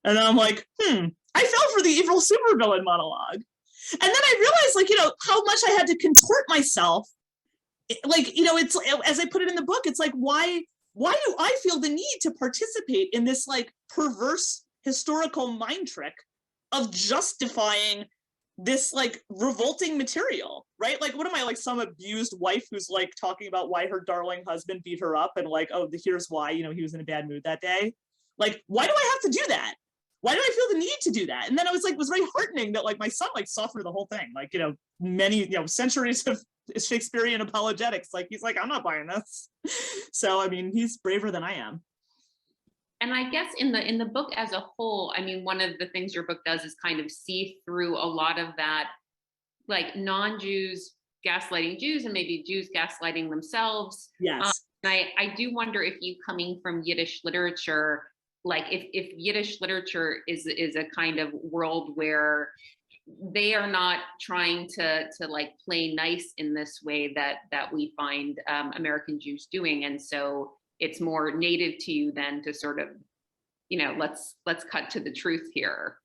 And then I'm like, I fell for the evil supervillain monologue. And then I realized, like, how much I had to contort myself. Like, it's, as I put it in the book, it's like, why do I feel the need to participate in this like perverse historical mind trick of justifying this like revolting material, right? Like, what am I, like some abused wife who's like talking about why her darling husband beat her up and like, oh, here's why, he was in a bad mood that day. Like, why do I have to do that? Why do I feel the need to do that? And then I was like, it was very heartening that like my son like saw through the whole thing. Like, many, centuries of Shakespearean apologetics. Like, he's like, I'm not buying this. So, I mean, he's braver than I am. And I guess in the book as a whole, I mean, one of the things your book does is kind of see through a lot of that, like non-Jews gaslighting Jews and maybe Jews gaslighting themselves. Yes. And I do wonder if you, coming from Yiddish literature, like if Yiddish literature is a kind of world where they are not trying to like play nice in this way that we find American Jews doing, and so it's more native to you than to sort of, let's cut to the truth here.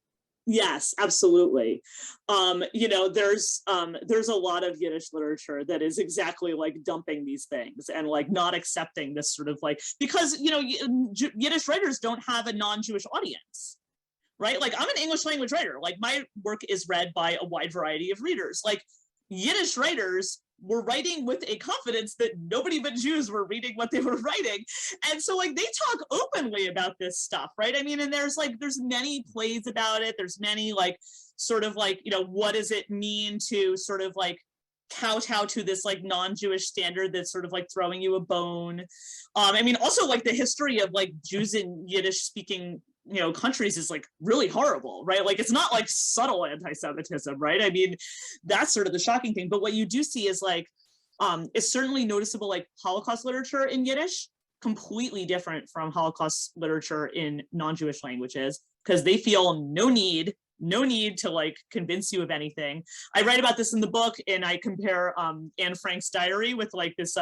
Yes, absolutely. There's a lot of Yiddish literature that is exactly like dumping these things and like not accepting this sort of like, because, Yiddish writers don't have a non-Jewish audience, right? Like, I'm an English language writer. Like, my work is read by a wide variety of readers. Like, Yiddish writers were writing with a confidence that nobody but Jews were reading what they were writing. And so like they talk openly about this stuff, right? I mean, and there's many plays about it. There's many like sort of like, what does it mean to sort of like kowtow to this like non-Jewish standard that's sort of like throwing you a bone. I mean, also like the history of like Jews in Yiddish speaking countries is like really horrible, right? Like, it's not like subtle anti-Semitism, right? I mean, that's sort of the shocking thing. But what you do see is like, it's certainly noticeable, like Holocaust literature in Yiddish, completely different from Holocaust literature in non-Jewish languages, because they feel no need to like convince you of anything. I write about this in the book, and I compare Anne Frank's diary with like this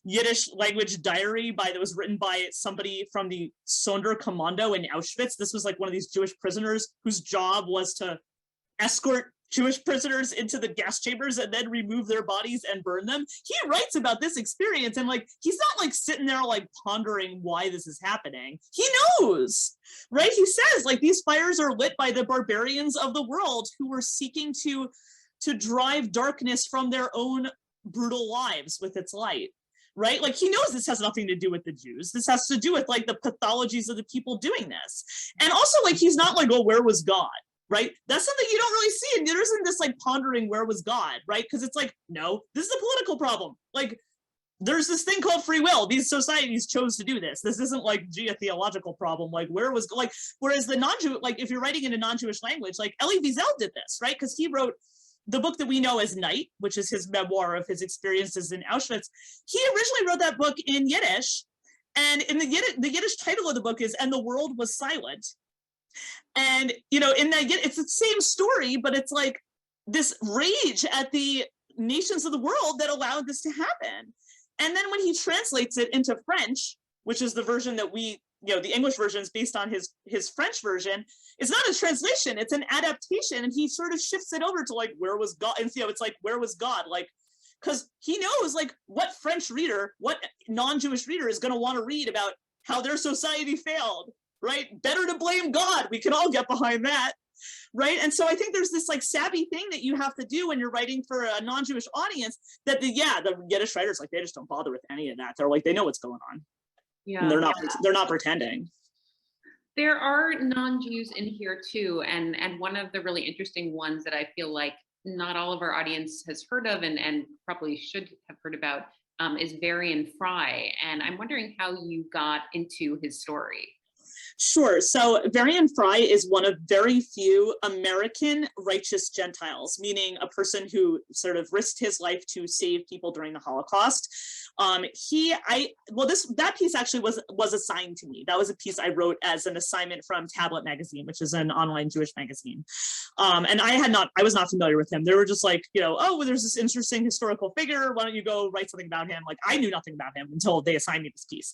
Yiddish language diary that was written by somebody from the Sonderkommando in Auschwitz. This was like one of these Jewish prisoners whose job was to escort Jewish prisoners into the gas chambers and then remove their bodies and burn them. He writes about this experience, and like, he's not like sitting there like pondering why this is happening. He knows, right? He says like, these fires are lit by the barbarians of the world who were seeking to drive darkness from their own brutal lives with its light, right? Like, he knows this has nothing to do with the Jews. This has to do with like the pathologies of the people doing this. And also like, he's not like, oh, where was God? Right? That's something you don't really see. And there isn't this like pondering where was God, right? Because it's like, no, this is a political problem. Like, there's this thing called free will. These societies chose to do this. This isn't like, gee, a theological problem. Like, where was, like, whereas the non-Jew, like, if you're writing in a non-Jewish language, like Elie Wiesel did this, right? Because he wrote the book that we know as Night, which is his memoir of his experiences in Auschwitz. He originally wrote that book in Yiddish. And in the Yiddish title of the book is "And the World Was Silent." And, in that, it's the same story, but it's like this rage at the nations of the world that allowed this to happen. And then when he translates it into French, which is the version that we, the English version is based on his French version, it's not a translation, it's an adaptation. And he sort of shifts it over to like, where was God? And it's like, where was God? Like, because he knows like what French reader, what non-Jewish reader is going to want to read about how their society failed. Right? Better to blame God. We can all get behind that. Right? And so I think there's this like savvy thing that you have to do when you're writing for a non-Jewish audience that the Yiddish writers, like, they just don't bother with any of that. They're like, they know what's going on. Yeah. And they're not pretending. There are non-Jews in here too. And one of the really interesting ones that I feel like not all of our audience has heard of and probably should have heard about is Varian Fry. And I'm wondering how you got into his story. Sure. So Varian Fry is one of very few American righteous Gentiles, meaning a person who sort of risked his life to save people during the Holocaust. That piece actually was assigned to me. That was a piece I wrote as an assignment from Tablet magazine, which is an online Jewish magazine. And I was not familiar with him. They were just like, oh, well, there's this interesting historical figure. Why don't you go write something about him? Like, I knew nothing about him until they assigned me this piece.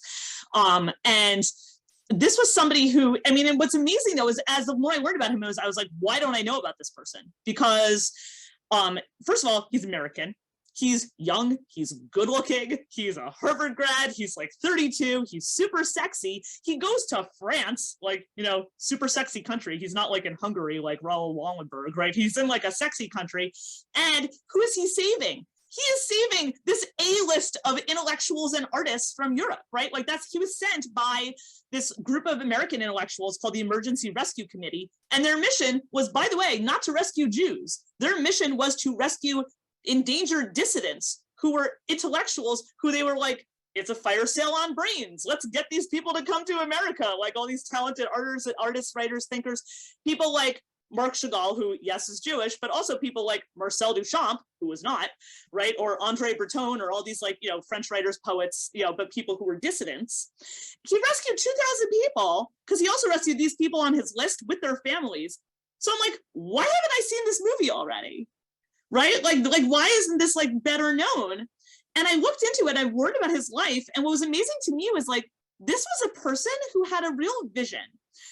And this was somebody who, I mean, and what's amazing though is as the more I learned about him, I was like, why don't I know about this person? Because first of all, he's American. He's young, he's good looking, he's a Harvard grad, he's like 32, he's super sexy. He goes to France, like, you know, super sexy country. He's not like in Hungary, like Raoul Wallenberg, right? He's in like a sexy country. And who is he saving? He is saving this A-list of intellectuals and artists from Europe, right? Like he was sent by this group of American intellectuals called the Emergency Rescue Committee. And their mission was, by the way, not to rescue Jews. Their mission was to rescue endangered dissidents who were intellectuals who they were like, it's a fire sale on brains. Let's get these people to come to America. Like all these talented artists, writers, thinkers, people like Marc Chagall, who, yes, is Jewish, but also people like Marcel Duchamp, who was not, right? Or André Breton, or all these like, you know, French writers, poets, you know, but people who were dissidents. He rescued 2,000 people because he also rescued these people on his list with their families. So I'm like, why haven't I seen this movie already? Right? Like why isn't this like better known? And I looked into it, I learned about his life. And what was amazing to me was like, this was a person who had a real vision,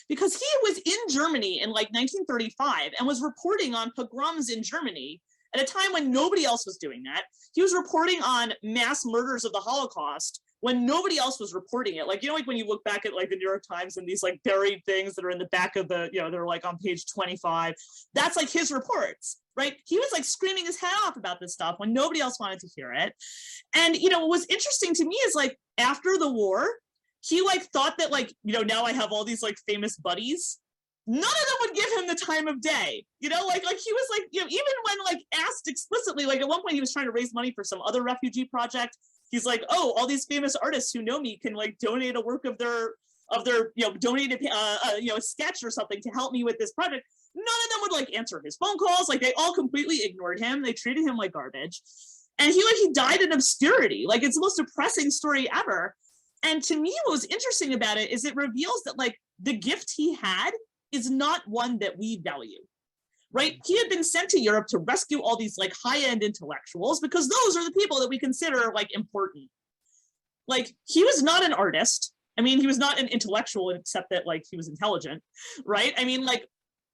because he was in Germany in like 1935 and was reporting on pogroms in Germany at a time when nobody else was doing that. He was reporting on mass murders of the Holocaust when nobody else was reporting it. Like, you know, like when you look back at like the New York Times and these like buried things that are in the back of the, you know, they're like on page 25, that's like his reports, right? He was like screaming his head off about this stuff when nobody else wanted to hear it. And, you know, what was interesting to me is like after the war, he like thought that like, you know, now I have all these like famous buddies. None of them would give him the time of day, you know, like he was like, you know, even when like asked explicitly, like at one point he was trying to raise money for some other refugee project. He's like, oh, all these famous artists who know me can like donate a work of their, you know, donate a, you know, a sketch or something to help me with this project. None of them would like answer his phone calls. Like they all completely ignored him. They treated him like garbage. And he died in obscurity. Like it's the most depressing story ever. And to me, what was interesting about it is it reveals that like the gift he had is not one that we value, right? He had been sent to Europe to rescue all these like high-end intellectuals because those are the people that we consider like important. Like he was not an artist. I mean, he was not an intellectual except that like he was intelligent, right? I mean, like,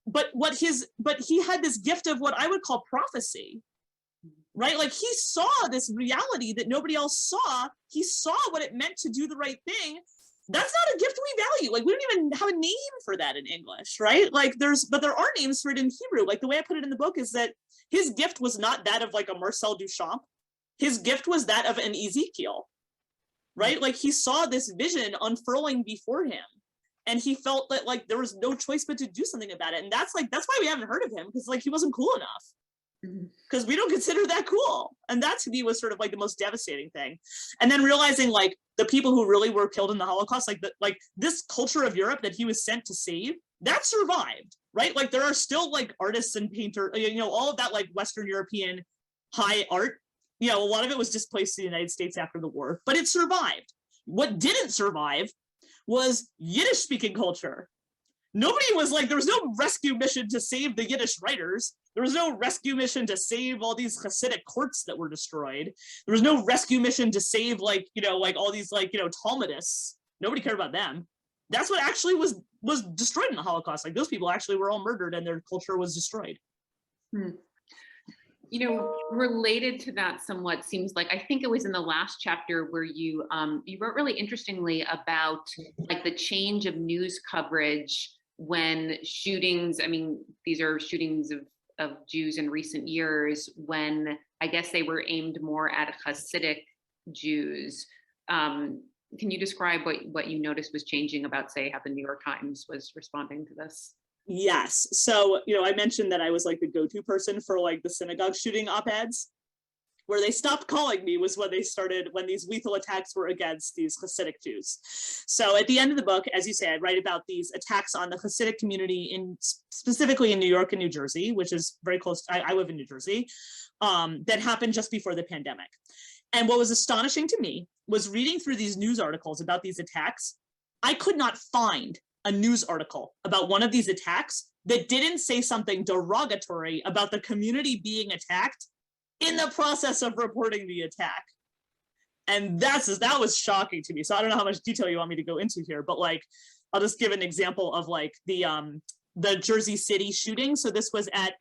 but he had this gift of what I would call prophecy, right? Like he saw this reality that nobody else saw. He saw what it meant to do the right thing. That's not a gift we value. Like we don't even have a name for that in English, right? Like but there are names for it in Hebrew. Like the way I put it in the book is that his gift was not that of like a Marcel Duchamp. His gift was that of an Ezekiel, right? Like he saw this vision unfurling before him and he felt that like there was no choice but to do something about it. And that's why we haven't heard of him, because like he wasn't cool enough. Because we don't consider that cool. And that to me was sort of like the most devastating thing. And then realizing like the people who really were killed in the Holocaust, like this culture of Europe that he was sent to save, that survived, right? Like there are still like artists and painters, you know, all of that like Western European high art, you know, a lot of it was displaced in the United States after the war, but it survived. What didn't survive was Yiddish speaking culture. Nobody was like, there was no rescue mission to save the Yiddish writers. There was no rescue mission to save all these Hasidic courts that were destroyed. There was no rescue mission to save like, you know, like all these like, you know, Talmudists. Nobody cared about them. That's what actually was destroyed in the Holocaust. Like those people actually were all murdered and their culture was destroyed. You know, related to that somewhat seems like, I think it was in the last chapter where you wrote really interestingly about like the change of news coverage when shootings, I mean, these are shootings of Jews in recent years, when I guess they were aimed more at Hasidic Jews. Can you describe what you noticed was changing about, say, how the New York Times was responding to this? Yes. So, you know, I mentioned that I was like the go-to person for like the synagogue shooting op-eds. Where they stopped calling me was when these lethal attacks were against these Hasidic Jews. So at the end of the book, as you say, I write about these attacks on the Hasidic community specifically in New York and New Jersey, which is very close. I live in New Jersey, that happened just before the pandemic. And what was astonishing to me was reading through these news articles about these attacks. I could not find a news article about one of these attacks that didn't say something derogatory about the community being attacked in the process of reporting the attack. And that was shocking to me. So I don't know how much detail you want me to go into here, but like, I'll just give an example of like the Jersey City shooting. So this was at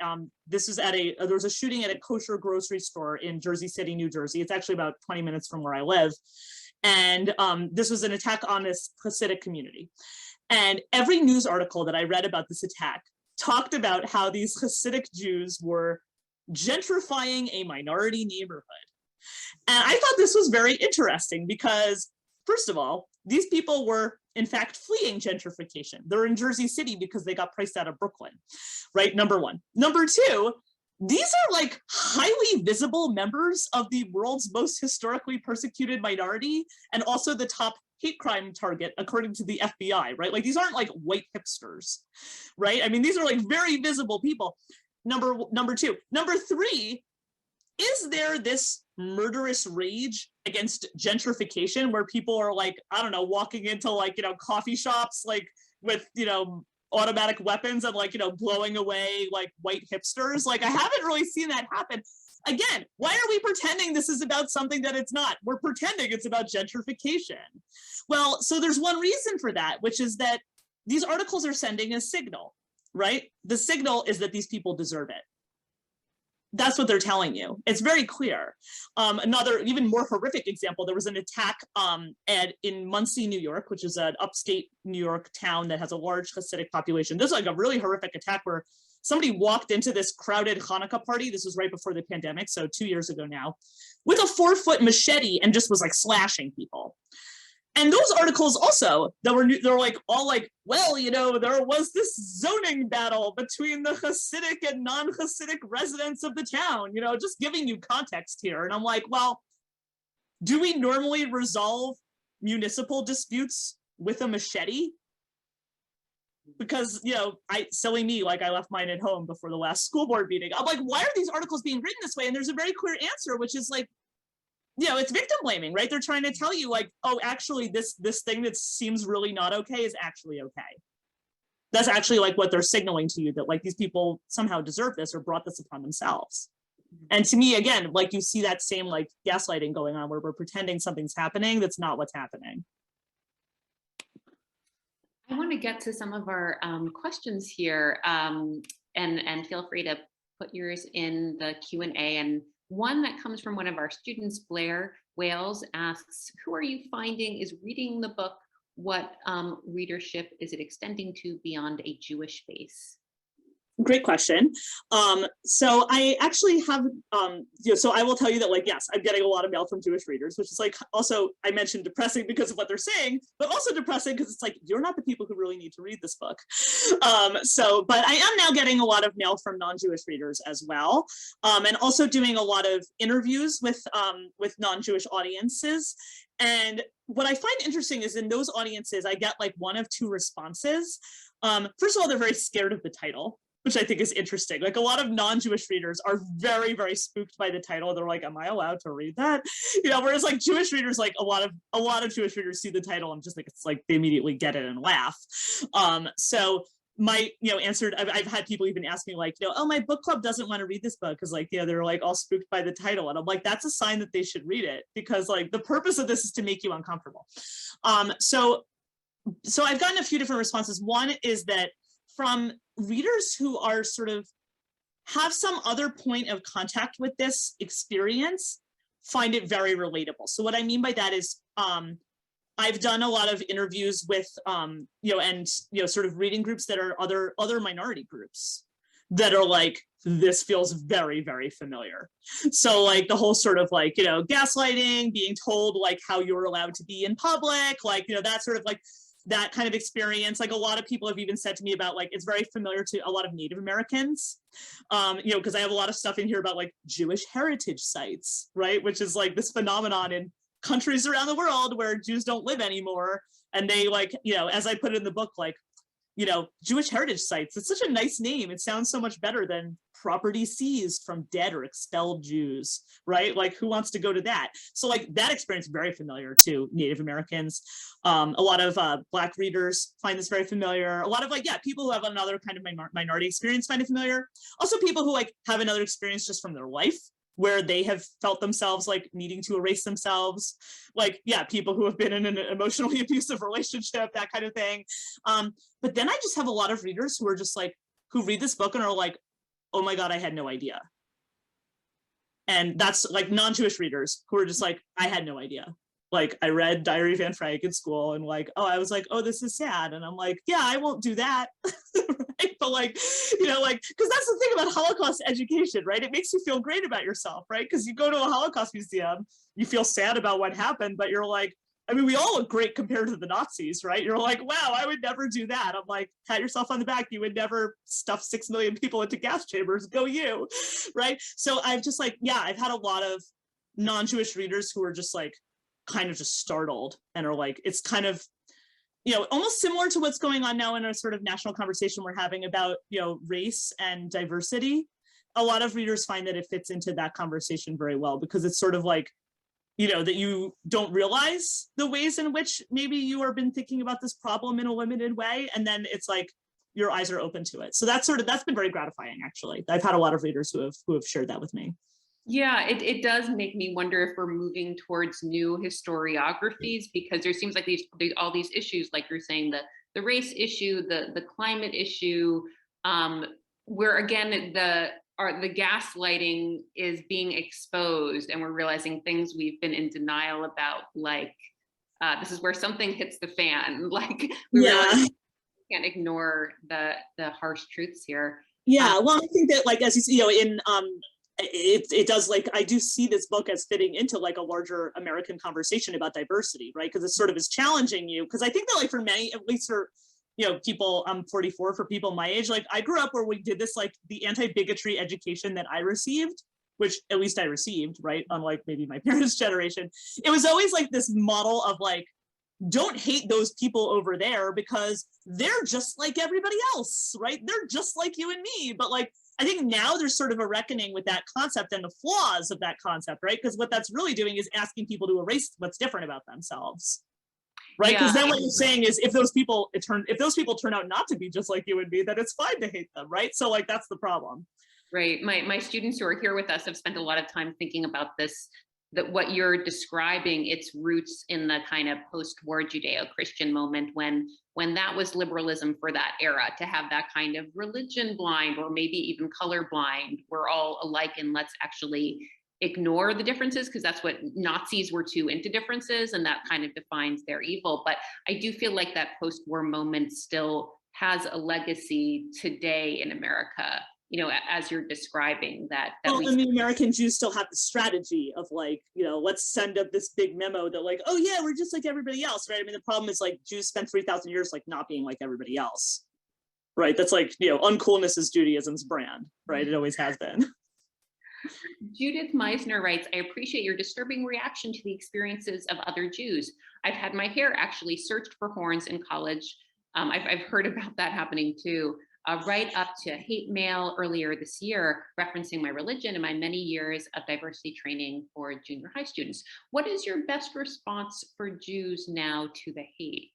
there was a shooting at a kosher grocery store in Jersey City, New Jersey. It's actually about 20 minutes from where I live. And this was an attack on this Hasidic community. And every news article that I read about this attack talked about how these Hasidic Jews were gentrifying a minority neighborhood. And I thought this was very interesting because, first of all, these people were in fact fleeing gentrification. They're in Jersey City because they got priced out of Brooklyn, right? Number one. Number two, these are like highly visible members of the world's most historically persecuted minority and also the top hate crime target according to the FBI, right? Like these aren't like white hipsters, right? I mean, these are like very visible people. Number two. Number three, is there this murderous rage against gentrification where people are like, I don't know, walking into like, coffee shops, like with, automatic weapons and like, blowing away like white hipsters? Like, I haven't really seen that happen. Again, why are we pretending this is about something that it's not? We're pretending it's about gentrification. Well, so there's one reason for that, which is that these articles are sending a signal, right? The signal is that these people deserve it. That's what they're telling you. It's very clear. Another even more horrific example, there was an attack in Muncie, New York, which is an upstate New York town that has a large Hasidic population. This is like a really horrific attack where somebody walked into this crowded Hanukkah party. This was right before the pandemic, so 2 years ago now, with a 4-foot machete and just was like slashing people. And those articles also they were like all like, well, there was this zoning battle between the Hasidic and non-Hasidic residents of the town, just giving you context here. And I'm like, well, do we normally resolve municipal disputes with a machete? Because, silly me, like I left mine at home before the last school board meeting. I'm like, why are these articles being written this way? And there's a very clear answer, which is like, it's victim blaming, right? They're trying to tell you like, oh, actually this thing that seems really not okay is actually okay. That's actually like what they're signaling to you, that like these people somehow deserve this or brought this upon themselves. And to me, again, like you see that same like gaslighting going on where we're pretending something's happening that's not what's happening. I want to get to some of our questions here, and feel free to put yours in the Q&A. And one that comes from one of our students, Blair Wales, asks, who are you finding is reading the book? What readership is it extending to beyond a Jewish base? Great question. So I actually have, so I will tell you that like, yes, I'm getting a lot of mail from Jewish readers, which is like also, I mentioned depressing because of what they're saying, but also depressing because it's like, you're not the people who really need to read this book. But I am now getting a lot of mail from non-Jewish readers as well. And also doing a lot of interviews with non-Jewish audiences. And what I find interesting is in those audiences, I get like one of two responses. First of all, they're very scared of the title, which I think is interesting. Like a lot of non-Jewish readers are very, very spooked by the title. They're like, am I allowed to read that? Whereas like Jewish readers, like a lot of Jewish readers see the title and just like, it's like they immediately get it and laugh. So my, answered, I've had people even ask me like, oh, my book club doesn't want to read this book because like, they're like all spooked by the title. And I'm like, that's a sign that they should read it because like the purpose of this is to make you uncomfortable. So I've gotten a few different responses. One is that from readers who are sort of have some other point of contact with this experience, find it very relatable. So what I mean by that is I've done a lot of interviews with sort of reading groups that are other minority groups that are like, this feels very, very familiar. So like the whole sort of like, gaslighting, being told like how you're allowed to be in public, like, that sort of like that kind of experience. Like a lot of people have even said to me about like, it's very familiar to a lot of Native Americans, because I have a lot of stuff in here about like Jewish heritage sites, right? Which is like this phenomenon in countries around the world where Jews don't live anymore. And they like, as I put it in the book, like, Jewish heritage sites, it's such a nice name. It sounds so much better than property seized from dead or expelled Jews, right? Like who wants to go to that? So like that experience is very familiar to Native Americans. A lot of Black readers find this very familiar. A lot of like, people who have another kind of minority experience find it familiar. Also people who like have another experience just from their life where they have felt themselves like needing to erase themselves, like, yeah, people who have been in an emotionally abusive relationship, that kind of thing. But then I just have a lot of readers who are just like, who read this book and are like, oh my God, I had no idea. And that's like non-Jewish readers who are just like, I had no idea. Like, I read Diary of Anne Frank in school and like, oh, I was like, oh, this is sad. And I'm like, yeah, I won't do that. Right? But like, you know, like, because that's the thing about Holocaust education, right? It makes you feel great about yourself, right? Because you go to a Holocaust museum, you feel sad about what happened, but you're like, I mean, we all look great compared to the Nazis, right? You're like, wow, I would never do that. I'm like, pat yourself on the back. You would never stuff 6 million people into gas chambers. Go you, right? So I've just like, yeah, I've had a lot of non-Jewish readers who are just like, kind of just startled and are like, it's kind of, you know, almost similar to what's going on now in a sort of national conversation we're having about, you know, race and diversity. A lot of readers find that it fits into that conversation very well, because it's sort of like, you know, that you don't realize the ways in which maybe you have been thinking about this problem in a limited way. And then it's like, your eyes are open to it. So that's been very gratifying, actually. I've had a lot of readers who have shared that with me. Yeah, it does make me wonder if we're moving towards new historiographies, because there seems like there's all these issues, like you're saying, the race issue, the climate issue, where again the gaslighting is being exposed, and we're realizing things we've been in denial about, like this is where something hits the fan. Like we realize we can't ignore the harsh truths here. Yeah, well, I think that, like, as you see, you know, in it does, like, I do see this book as fitting into like a larger American conversation about diversity, right? Because it sort of is challenging you. Because I think that, like, for many, at least for, you know, people, I'm 44, for people my age, like, I grew up where we did this, like, the anti-bigotry education that I received, which at least I received, right? Unlike maybe my parents' generation. It was always like this model of like, don't hate those people over there because they're just like everybody else, right? They're just like you and me. But like, I think now there's sort of a reckoning with that concept and the flaws of that concept, right? Because what that's really doing is asking people to erase what's different about themselves, right? Because then what you're saying is, if those people turn out not to be just like you and me, then it's fine to hate them, right? So like, that's the problem. Right. My students who are here with us have spent a lot of time thinking about this, that what you're describing, its roots in the kind of post-war Judeo-Christian moment when that was liberalism for that era, to have that kind of religion blind, or maybe even color blind. We're all alike and let's actually ignore the differences, because that's what Nazis were too into differences, and that kind of defines their evil. But I do feel like that post-war moment still has a legacy today in America, you know, as you're describing that. Well, and the American Jews still have the strategy of like, you know, let's send up this big memo that like, oh yeah, we're just like everybody else, right? I mean, the problem is like Jews spent 3,000 years like not being like everybody else, right? That's like, you know, uncoolness is Judaism's brand, right? It always has been. Judith Meisner writes, I appreciate your disturbing reaction to the experiences of other Jews. I've had my hair actually searched for horns in college. I've heard about that happening too. Right up to hate mail earlier this year, referencing my religion and my many years of diversity training for junior high students. What is your best response for Jews now to the hate?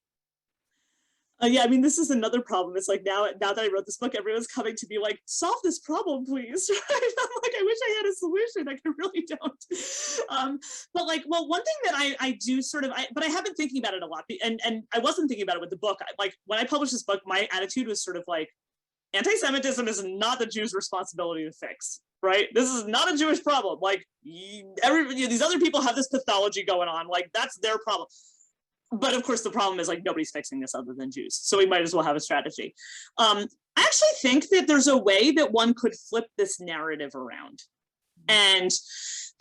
Yeah, I mean, this is another problem. It's like now that I wrote this book, everyone's coming to me like, solve this problem, please. Right? I'm like, I wish I had a solution. I really don't. But like, well, one thing that I do sort of, but I have been thinking about it a lot, and I wasn't thinking about it with the book. Like when I published this book, my attitude was sort of like, anti-Semitism is not the Jews' responsibility to fix, right? This is not a Jewish problem. Like these other people have this pathology going on. Like that's their problem. But of course, the problem is like nobody's fixing this other than Jews. So we might as well have a strategy. I actually think that there's a way that one could flip this narrative around. And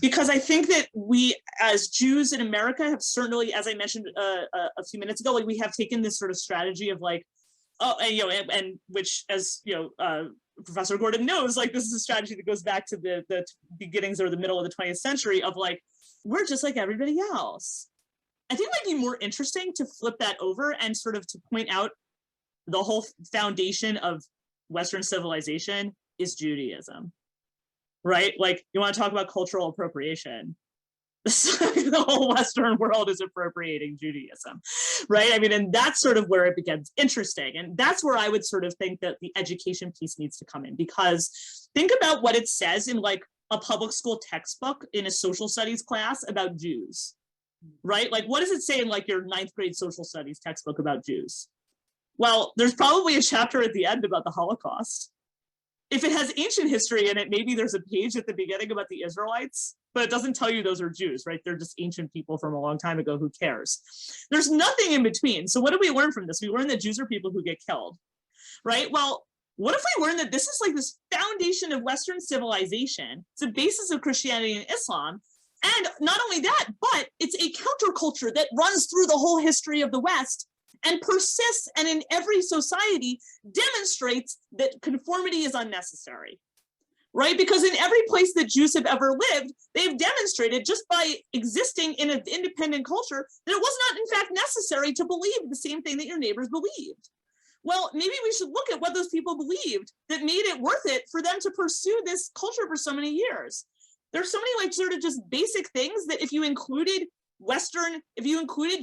because I think that we as Jews in America have certainly, as I mentioned a few minutes ago, like we have taken this sort of strategy of like, oh, and, you know, and which, as you know, Professor Gordon knows, like this is a strategy that goes back to the beginnings or the middle of the 20th century of like, we're just like everybody else. I think it might be more interesting to flip that over and sort of to point out the whole foundation of Western civilization is Judaism, right? Like you want to talk about cultural appropriation. The whole Western world is appropriating Judaism, right? I mean, and that's sort of where it becomes interesting. And that's where I would sort of think that the education piece needs to come in, because think about what it says in like a public school textbook in a social studies class about Jews, right? Like, what does it say in like your 9th grade social studies textbook about Jews? Well, there's probably a chapter at the end about the Holocaust. If it has ancient history in it, maybe there's a page at the beginning about the Israelites, but it doesn't tell you those are Jews, right? They're just ancient people from a long time ago. Who cares? There's nothing in between. So what do we learn from this? We learn that Jews are people who get killed, right? Well, what if we learn that this is like this foundation of Western civilization? It's the basis of Christianity and Islam. And not only that, but it's a counterculture that runs through the whole history of the West and persists, and in every society demonstrates that conformity is unnecessary, right? Because in every place that Jews have ever lived, they've demonstrated just by existing in an independent culture that it was not in fact necessary to believe the same thing that your neighbors believed. Well, maybe we should look at what those people believed that made it worth it for them to pursue this culture for so many years. There's so many like sort of just basic things that if you included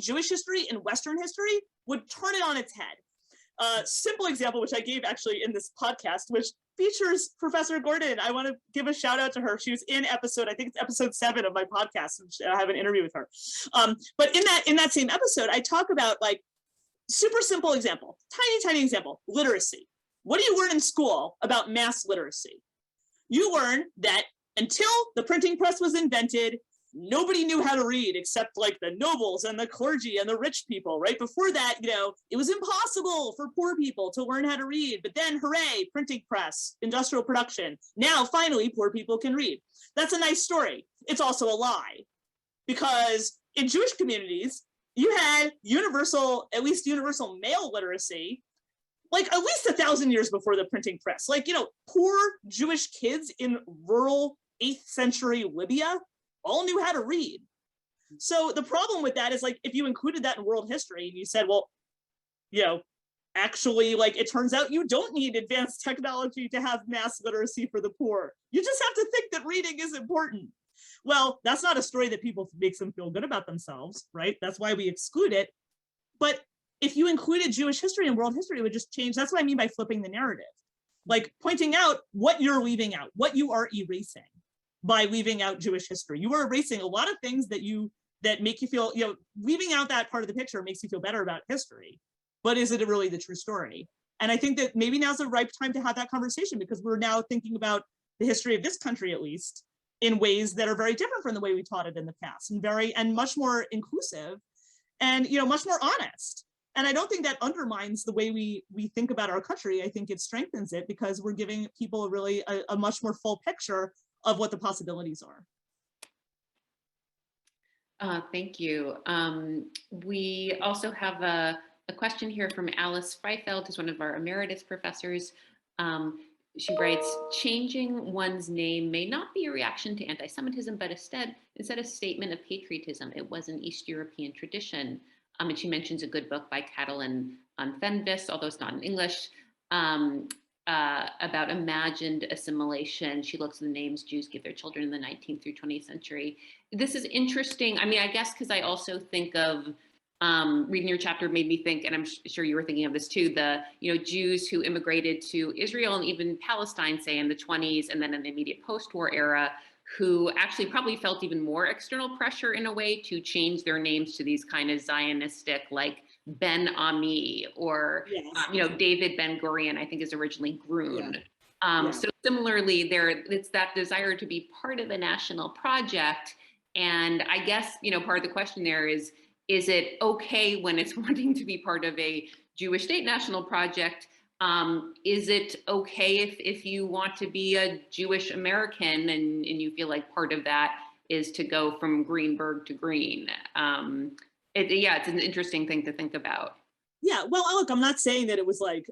Jewish history and Western history, would turn it on its head. Simple example, which I gave actually in this podcast, which features Professor Gordon. I want to give a shout out to her. She was in I think it's episode 7 of my podcast, which I have an interview with her. But in that same episode, I talk about like super simple example, tiny example, literacy. What do you learn in school about mass literacy? You learn that until the printing press was invented, nobody knew how to read except like the nobles and the clergy and the rich people, right? Before that, it was impossible for poor people to learn how to read. But then, hooray, printing press, industrial production. Now, finally, poor people can read. That's a nice story. It's also a lie, because in Jewish communities, you had at least universal male literacy, like at least 1,000 years before the printing press. Like, poor Jewish kids in rural 8th century Libya all knew how to read. So the problem with that is like, if you included that in world history and you said, well, actually, like it turns out you don't need advanced technology to have mass literacy for the poor. You just have to think that reading is important. Well, that's not a story that makes them feel good about themselves, right? That's why we exclude it. But if you included Jewish history and world history, it would just change. That's what I mean by flipping the narrative, like pointing out what you're leaving out, what you are erasing by leaving out Jewish history. You are erasing a lot of things that make you feel, leaving out that part of the picture makes you feel better about history. But is it really the true story? And I think that maybe now's the ripe time to have that conversation, because we're now thinking about the history of this country, at least, in ways that are very different from the way we taught it in the past, and much more inclusive and much more honest. And I don't think that undermines the way we think about our country. I think it strengthens it, because we're giving people a much more full picture of what the possibilities are. Thank you. We also have a question here from Alice Freifeld, who's one of our emeritus professors. She writes, changing one's name may not be a reaction to anti-Semitism, but instead a statement of patriotism. It was an East European tradition. And she mentions a good book by Catalin Fenvis, although it's not in English, about imagined assimilation. She looks at the names Jews give their children in the 19th through 20th century. This is interesting. I mean, I guess because I also think of, reading your chapter made me think, and I'm sure you were thinking of this too, the Jews who immigrated to Israel and even Palestine, say in the 20s, and then in the immediate post-war era, who actually probably felt even more external pressure in a way to change their names to these kind of Zionistic, like Ben Ami, or yes. David Ben Gurion, I think is originally Grun. Yeah. So similarly, it's that desire to be part of a national project. And I guess, part of the question there is it okay when it's wanting to be part of a Jewish state national project? Is it okay if you want to be a Jewish American and you feel like part of that is to go from Greenberg to Green? It's an interesting thing to think about. Yeah, well, look, I'm not saying that it was like,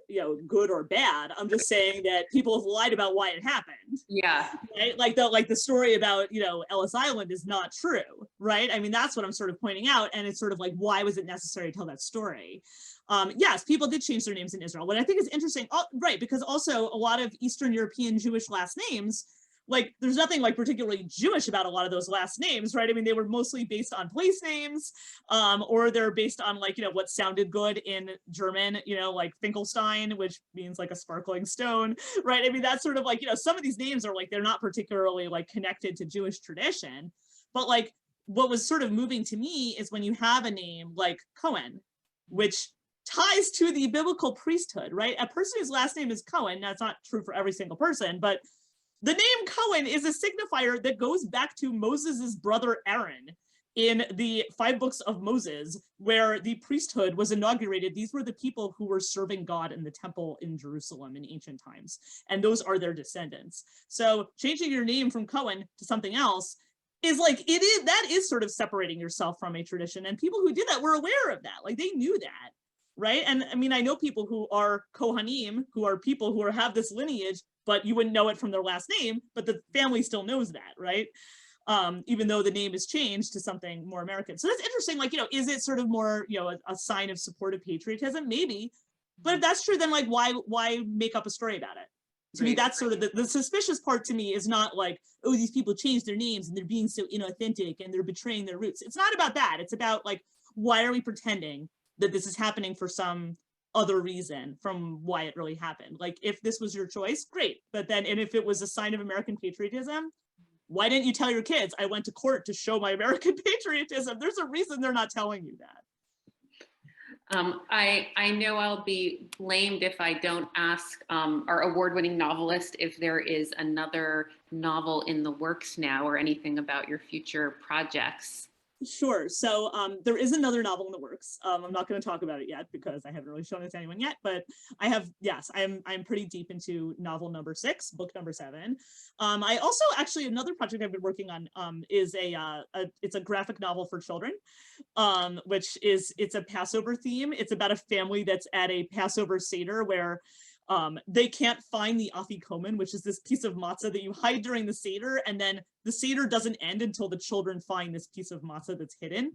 good or bad. I'm just saying that people have lied about why it happened. Yeah. Right? Like the story about, Ellis Island is not true, right? I mean, that's what I'm sort of pointing out. And it's sort of like, why was it necessary to tell that story? Yes, people did change their names in Israel. What I think is interesting, right, because also a lot of Eastern European Jewish last names like, there's nothing like particularly Jewish about a lot of those last names, right? I mean, they were mostly based on place names, or they're based on like, you know, what sounded good in German, you know, like Finkelstein, which means like a sparkling stone, right? I mean, that's sort of like, you know, some of these names are like, they're not particularly like connected to Jewish tradition, but like what was sort of moving to me is when you have a name like Cohen, which ties to the biblical priesthood, right? A person whose last name is Cohen, that's not true for every single person, but the name Cohen is a signifier that goes back to Moses's brother Aaron in the 5 books of Moses, where the priesthood was inaugurated. These were the people who were serving God in the temple in Jerusalem in ancient times, and those are their descendants. So changing your name from Cohen to something else is like, that is sort of separating yourself from a tradition, and people who did that were aware of that, like they knew that, right? And I mean, I know people who are Kohanim, who are people who have this lineage, but you wouldn't know it from their last name, but the family still knows that, right? Even though the name is changed to something more American. So that's interesting, like, you know, is it sort of more, you know, a sign of supportive patriotism? Maybe, but if that's true, then like, why make up a story about it? To me, that's sort of the suspicious part to me is not like, oh, these people changed their names and they're being so inauthentic and they're betraying their roots. It's not about that. It's about like, why are we pretending that this is happening for some other reason from why it really happened? Like, if this was your choice, great. But then, and if it was a sign of American patriotism, why didn't you tell your kids, I went to court to show my American patriotism? There's a reason they're not telling you that. I know I'll be blamed if I don't ask our award-winning novelist if there is another novel in the works now or anything about your future projects. Sure. So there is another novel in the works. I'm not going to talk about it yet because I haven't really shown it to anyone yet, but I have, yes, I'm pretty deep into novel number 6, book number 7. I also actually, another project I've been working on is it's a graphic novel for children, which is, it's a Passover theme. It's about a family that's at a Passover Seder where they can't find the afikomen, which is this piece of matzah that you hide during the Seder, and then the Seder doesn't end until the children find this piece of matzah that's hidden.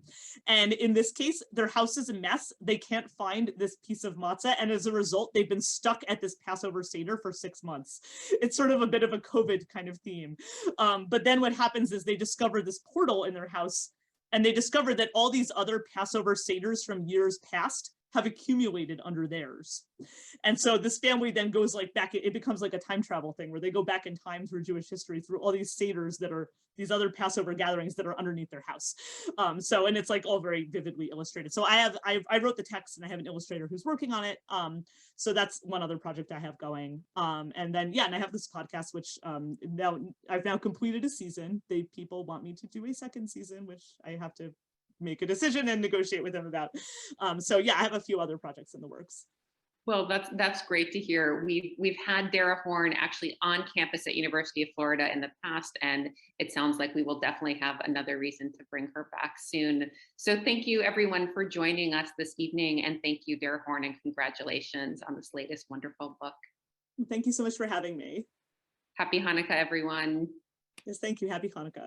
And in this case, their house is a mess. They can't find this piece of matzah, and as a result, they've been stuck at this Passover Seder for 6 months. It's sort of a bit of a COVID kind of theme. But then what happens is they discover this portal in their house, and they discover that all these other Passover Seders from years past have accumulated under theirs. And so this family then goes like back, it becomes like a time travel thing where they go back in time through Jewish history, through all these Seders that are these other Passover gatherings that are underneath their house. And it's like all very vividly illustrated. So I wrote the text and I have an illustrator who's working on it. So that's one other project I have going. And then, yeah, and I have this podcast, which I've now completed a season. People want me to do a second season, which I have to make a decision and negotiate with them about. So yeah, I have a few other projects in the works. Well, that's great to hear. We've had Dara Horn actually on campus at University of Florida in the past, and it sounds like we will definitely have another reason to bring her back soon. So thank you everyone for joining us this evening, and thank you, Dara Horn, and congratulations on this latest wonderful book. Thank you so much for having me. Happy Hanukkah, everyone. Yes, thank you. Happy Hanukkah.